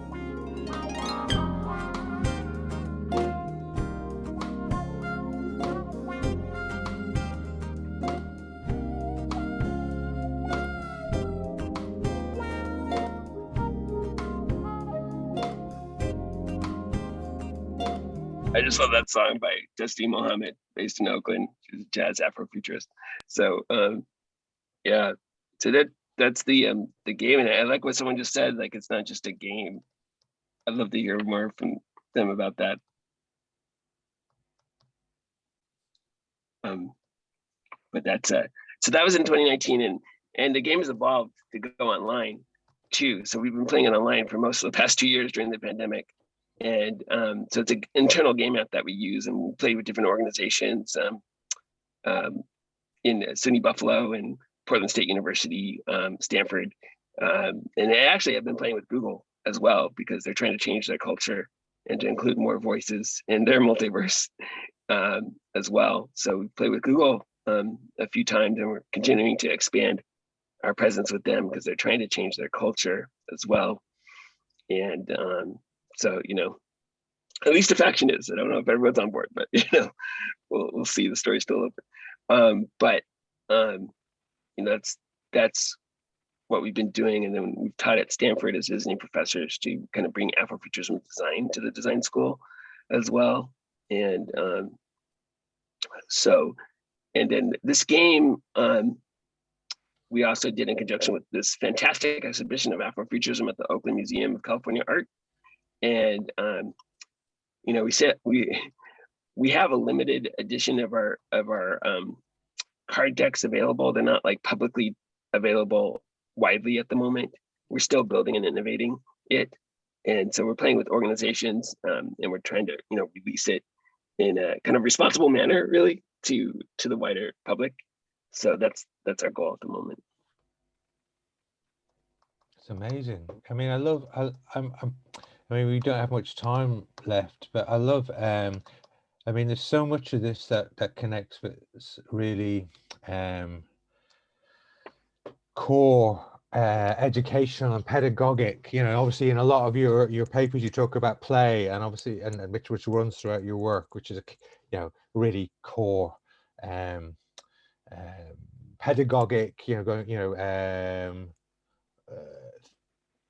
I just love that song by Dusty Mohammed, based in Oakland. She's a jazz Afrofuturist. So yeah, so that's the game, and I like what someone just said. Like, it's not just a game. I'd love to hear more from them about that. But that's so that was in 2019, and the game has evolved to go online too. So we've been playing it online for most of the past 2 years during the pandemic. And so it's an internal game app that we use, and we play with different organizations in SUNY Buffalo and Portland State University, Stanford. And they actually have been playing with Google as well, because they're trying to change their culture and to include more voices in their multiverse as well. So we play with Google a few times, and we're continuing to expand our presence with them because they're trying to change their culture as well. And so, you know, at least a faction is. I don't know if everyone's on board, but, you know, we'll see. The story's still open. You know, that's what we've been doing. And then we've taught at Stanford as visiting professors to kind of bring Afrofuturism design to the design school as well. And and then this game, we also did in conjunction with this fantastic exhibition of Afrofuturism at the Oakland Museum of California Art. And you know, we have a limited edition of our card decks available. They're not like publicly available widely at the moment. We're still building and innovating it, and so we're playing with organizations, and we're trying to, you know, release it in a kind of responsible manner, really, to the wider public. So that's our goal at the moment. It's amazing. I mean, I mean, we don't have much time left, but I love, I mean, there's so much of this that connects with really core educational and pedagogic. You know, obviously in a lot of your papers you talk about play, and obviously and which runs throughout your work, which is you know, really core pedagogic, you know, going, you know,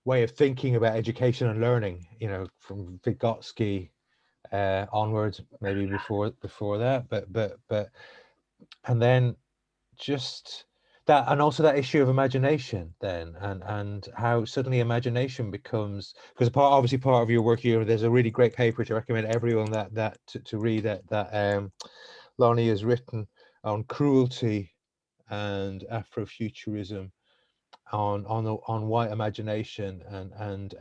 way of thinking about education and learning, you know, from Vygotsky onwards, maybe before that, but and then just that, and also that issue of imagination then, and how suddenly imagination becomes, because obviously part of your work here, there's a really great paper to recommend everyone to read that Lonny has written on cruelty and Afrofuturism, on white imagination, and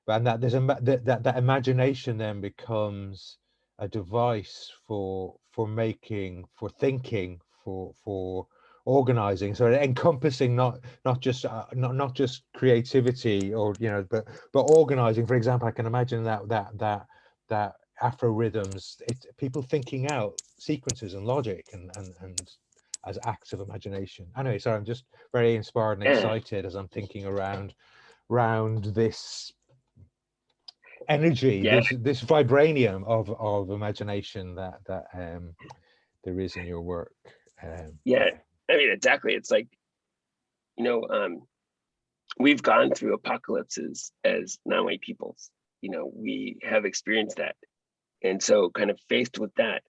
that there's that imagination then becomes a device for making, for thinking, for organizing, so encompassing not just creativity, or you know, but organizing. For example, I can imagine that Afro rhythms, it's people thinking out sequences and logic and as acts of imagination. Anyway, sorry, I'm just very inspired and excited as I'm thinking around this energy, this vibranium of imagination that there is in your work. Yeah, I mean, exactly. It's like, you know, we've gone through apocalypses as non-white peoples. You know, we have experienced that, and so kind of faced with that,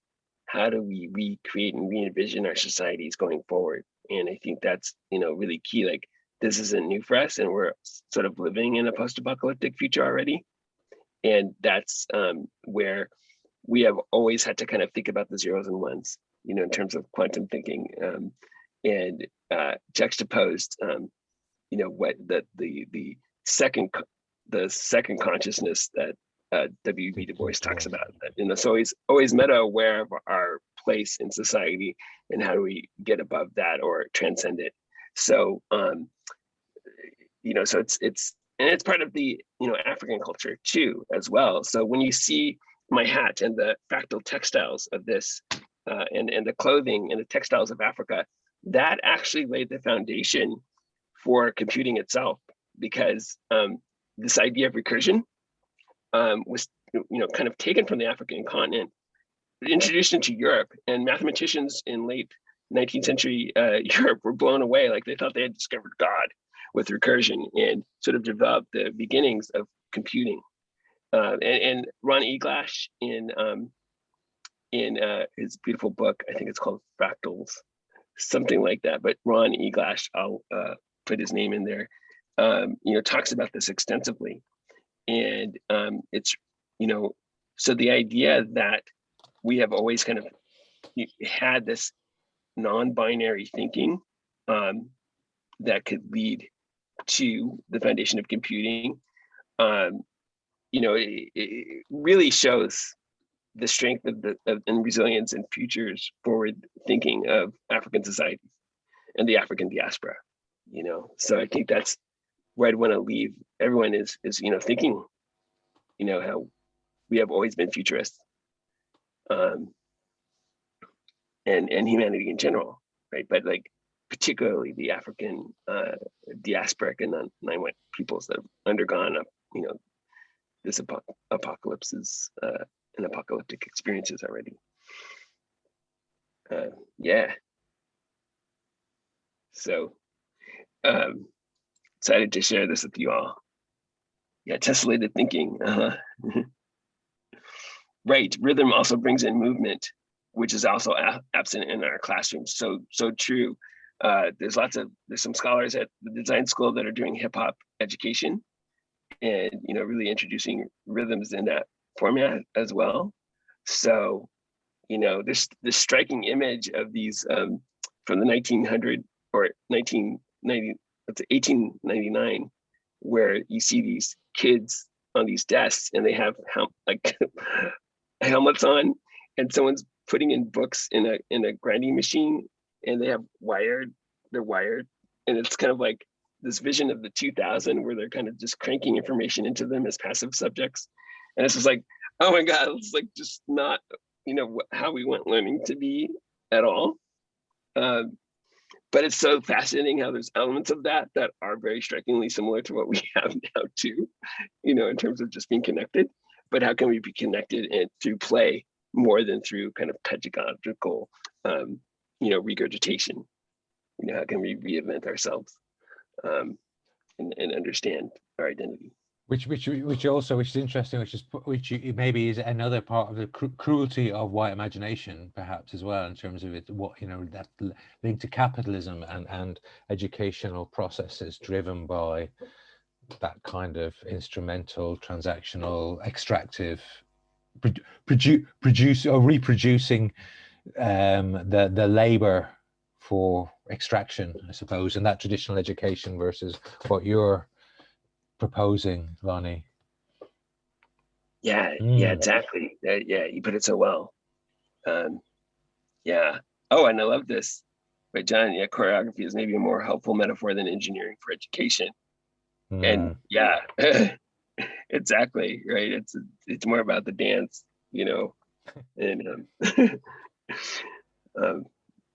how do we recreate and re-envision our societies going forward? And I think that's, you know, really key. Like, this isn't new for us, and we're sort of living in a post-apocalyptic future already. And that's where we have always had to kind of think about the zeros and ones, you know, in terms of quantum thinking, and juxtaposed, you know, what the second consciousness that W.B. Du Bois talks about. You know, so always meta aware of our place in society, and how do we get above that or transcend it. So, you know, so it's part of the, you know, African culture too, as well. So when you see my hat and the fractal textiles of this, and the clothing and the textiles of Africa, that actually laid the foundation for computing itself, because this idea of recursion was, you know, kind of taken from the African continent, introduced into Europe, and mathematicians in late 19th century Europe were blown away. Like, they thought they had discovered God with recursion, and sort of developed the beginnings of computing. And Ron Eglash in his beautiful book, I think it's called Fractals, something like that. But Ron Eglash, I'll put his name in there, you know, talks about this extensively. And it's, you know, so the idea that we have always kind of had this non-binary thinking that could lead to the foundation of computing, you know, it really shows the strength of and resilience and futures forward thinking of African societies and the African diaspora, you know. So I think that's where I'd want to leave everyone is, you know, thinking, you know, how we have always been futurists, and humanity in general, right? But like, particularly the African diasporic and non-white peoples that have undergone, you know, this apocalypses and apocalyptic experiences already. Yeah. So excited to share this with you all. Yeah, tessellated thinking. Right, rhythm also brings in movement, which is also absent in our classrooms. So true. There's some scholars at the design school that are doing hip hop education, and, you know, really introducing rhythms in that format as well. So, you know, this striking image of these from the 1900 or 1990, that's 1899, where you see these kids on these desks, and they have like helmets on, and someone's putting in books in a grinding machine, and they're wired, and it's kind of like this vision of the 2000 where they're kind of just cranking information into them as passive subjects. And it's just like, oh my God, it's like just not, how we want learning to be at all. But it's so fascinating how there's elements of that are very strikingly similar to what we have now too, in terms of just being connected. But how can we be connected and through play more than through kind of pedagogical, regurgitation? How can we reinvent ourselves and understand our identity? Which is interesting, which maybe is another part of the cruelty of white imagination, perhaps as well, in terms of that linked to capitalism and educational processes driven by that kind of instrumental, transactional, extractive, reproducing the labor for extraction, I suppose, and that traditional education versus what you're proposing, Lonny. Yeah, exactly. Yeah, you put it so well. Yeah. Oh, and I love this. But John, choreography is maybe a more helpful metaphor than engineering for education. And yeah, exactly, right. It's more about the dance, and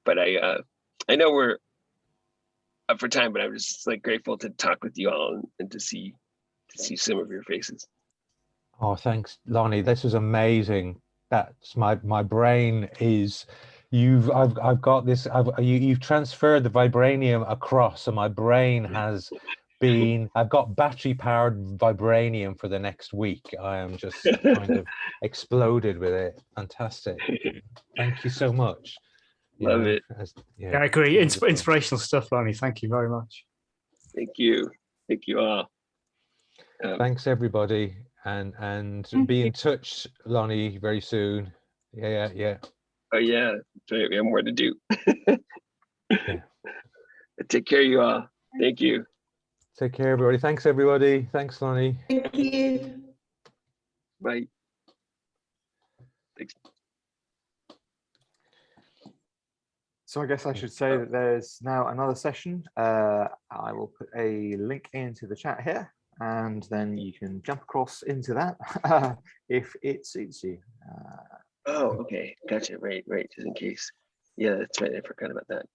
but I know we're up for time, but I'm just like grateful to talk with you all and to see some of your faces. Oh, thanks, Lonny. This is amazing. That's my brain is. I've got this. You've transferred the vibranium across, so my brain has been. I've got battery powered vibranium for the next week. I am just kind of exploded with it. Fantastic. Thank you so much. Love it. Yeah, I agree. Inspirational stuff, Lonny. Thank you very much. Thank you. Thank you all. Thanks everybody, and be in touch, Lonny, very soon. Yeah. Oh yeah, we have more to do. Yeah. Take care, you all. Thank you. Take care, everybody. Thanks, everybody. Thanks, Lonny. Thank you. Bye. Thanks. So I guess I should say that there's now another session. I will put a link into the chat here, and then you can jump across into that if it suits you. Oh, okay. Gotcha. Right. Just in case. Yeah, that's right. I forgot about that.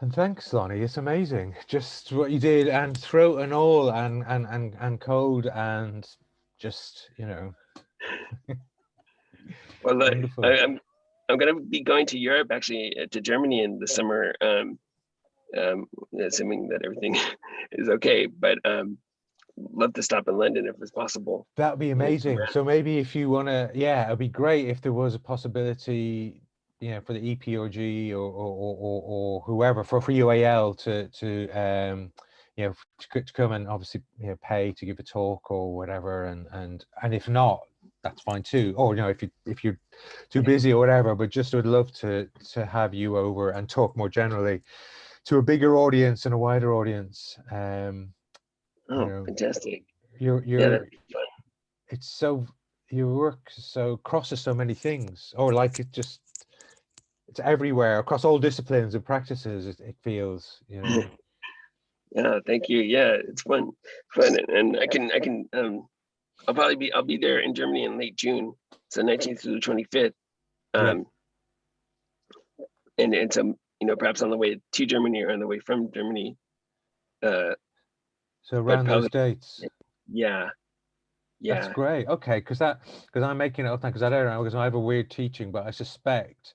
And thanks, Lonny. It's amazing. Just what you did, and throat and all, and code, and just, Well, look, I'm going to be going to Europe, actually, to Germany in the summer, assuming that everything is okay. But love to stop in London if it's possible. That'd be amazing. So maybe if you want to, it'd be great if there was a possibility, for the EPRG or whoever for UAL to come and obviously pay to give a talk or whatever, and if not, that's fine too. Or if you're too busy or whatever, but just would love to have you over and talk more generally to a bigger audience and a wider audience. Fantastic. It's so, your work so crosses so many things, or like it's everywhere across all disciplines and practices. It feels, Yeah, thank you. Yeah, it's fun, and I can. I'll be there in Germany in late June, so 19th through the 25th. And it's perhaps on the way to Germany or on the way from Germany. So around those dates. Yeah. That's great. Okay, because I'm making it up now, because I don't know, because I have a weird teaching, but I suspect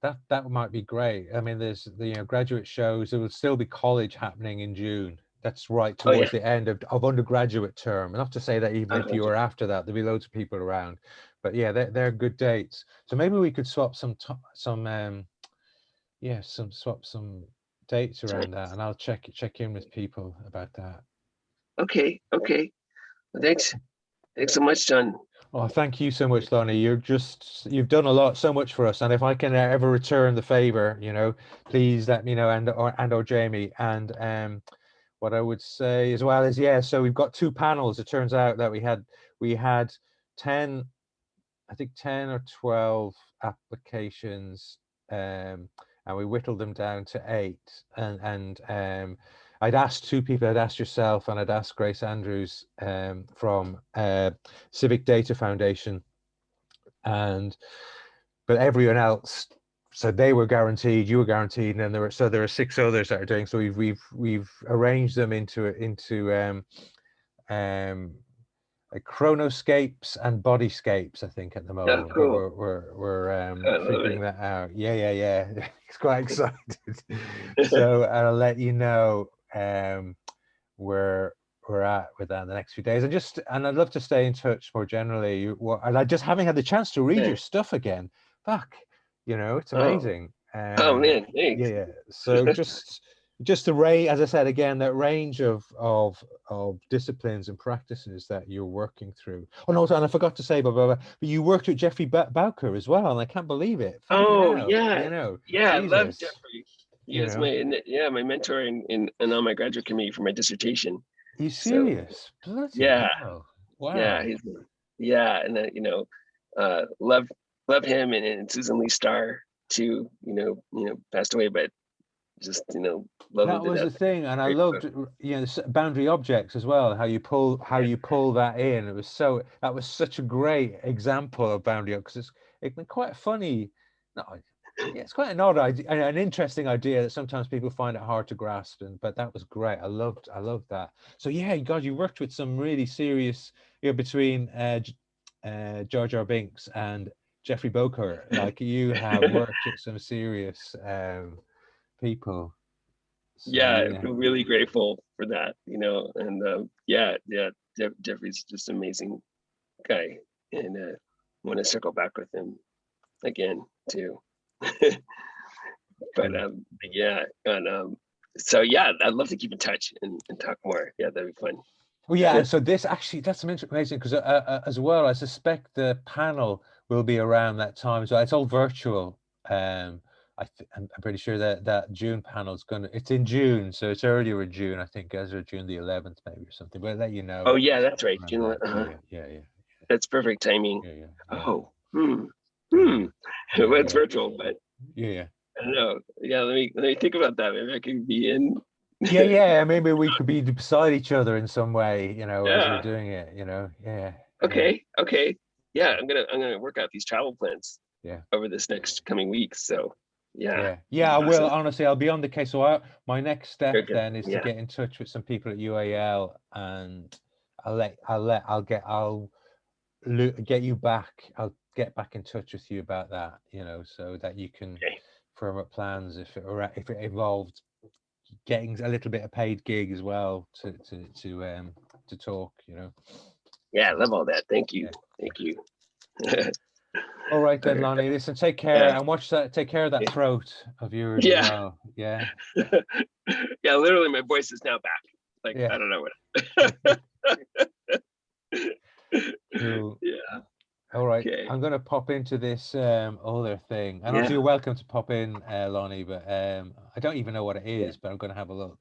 that might be great. I mean, there's the graduate shows. There will still be college happening in June. That's right towards the end of undergraduate term. Not to say that even if you were after that, there'll be loads of people around. But yeah, they're good dates. So maybe we could swap some dates around that, and I'll check in with people about that. Okay. Well, thanks so much, John. Oh, thank you so much, Lonny. You've done so much for us, and if I can ever return the favor, please let me know, and Jamie. And what I would say as well is, so we've got 2 panels. It turns out that we had 10 or 12 applications, and and we whittled them down to 8. And I'd asked 2 people. I'd asked yourself, and I'd asked Grace Andrews from Civic Data Foundation, but everyone else. So they were guaranteed, you were guaranteed, and then there are 6 others that are doing. So we've arranged them into like chronoscapes and bodyscapes, I think, at the moment. Oh, cool. But we're figuring that out. Yeah. It's quite excited. So I'll let you know where we're at with that in the next few days. And I'd love to stay in touch more generally. And I just haven't had the chance to read your stuff again. Fuck. It's amazing. Oh man, thanks. Yeah. So just the range, as I said again, that range of disciplines and practices that you're working through. Oh no, and I forgot to say, but you worked with Jeffrey Bowker as well, and I can't believe it. Oh hell, yeah, yeah, I love Jeffrey. He was my mentor and on my graduate committee for my dissertation. Are you serious? So, yeah. Wow. Yeah, and love him and Susan Lee Starr too. Passed away, but just love that was the thing. And I loved boundary objects as well, how you pull that in. That was such a great example of boundary, because it's been quite funny. It's quite an odd idea, an interesting idea that sometimes people find it hard to grasp, but that was great. I loved that. So yeah, God, you worked with some really serious, between Jar Jar Binks and Jeffrey Bowker. Like, you have worked with some serious people. So, I feel really grateful for that, and Jeffrey's just an amazing guy, and want to circle back with him again too. But so I'd love to keep in touch and talk more. Yeah, that'd be fun. Well, yeah. So that's amazing, because as well, I suspect the panel will be around that time. So it's all virtual. I'm pretty sure that June panel is it's in June, so it's earlier in June, I think, as of June the 11th, maybe, or something. But I'll let you know. Oh yeah, that's right. June. Yeah. That's perfect timing. Yeah. Oh. Well, it's virtual, but yeah. I don't know. Yeah, let me think about that. Maybe I can be in. yeah. Maybe we could be beside each other in some way, as we're doing it. Yeah. Okay. Yeah, I'm gonna work out these travel plans. Yeah. Over this next coming weeks. So. Yeah. I will. Honestly, I'll be on the case. So my next step then is to get in touch with some people at UAL, and I'll get you back. I'll get back in touch with you about that, so that you can firm up plans if it involved getting a little bit of paid gig as well to talk. Yeah, I love all that. Thank you. Thank you. All right then, Lonny. Listen, take care and watch that. Take care of that throat of yours as well. Yeah. Yeah, literally, my voice is now back. Like, I don't know what. Cool. Yeah. All right. Okay. I'm going to pop into this other thing, and also you're welcome to pop in, Lonny. But I don't even know what it is, but I'm going to have a look.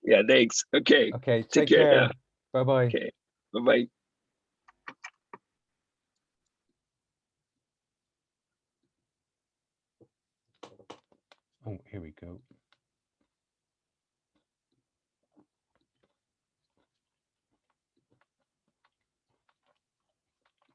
Yeah. Thanks. Okay. Okay. Take care. Yeah. Bye bye. Okay. Bye bye. Oh, here we go.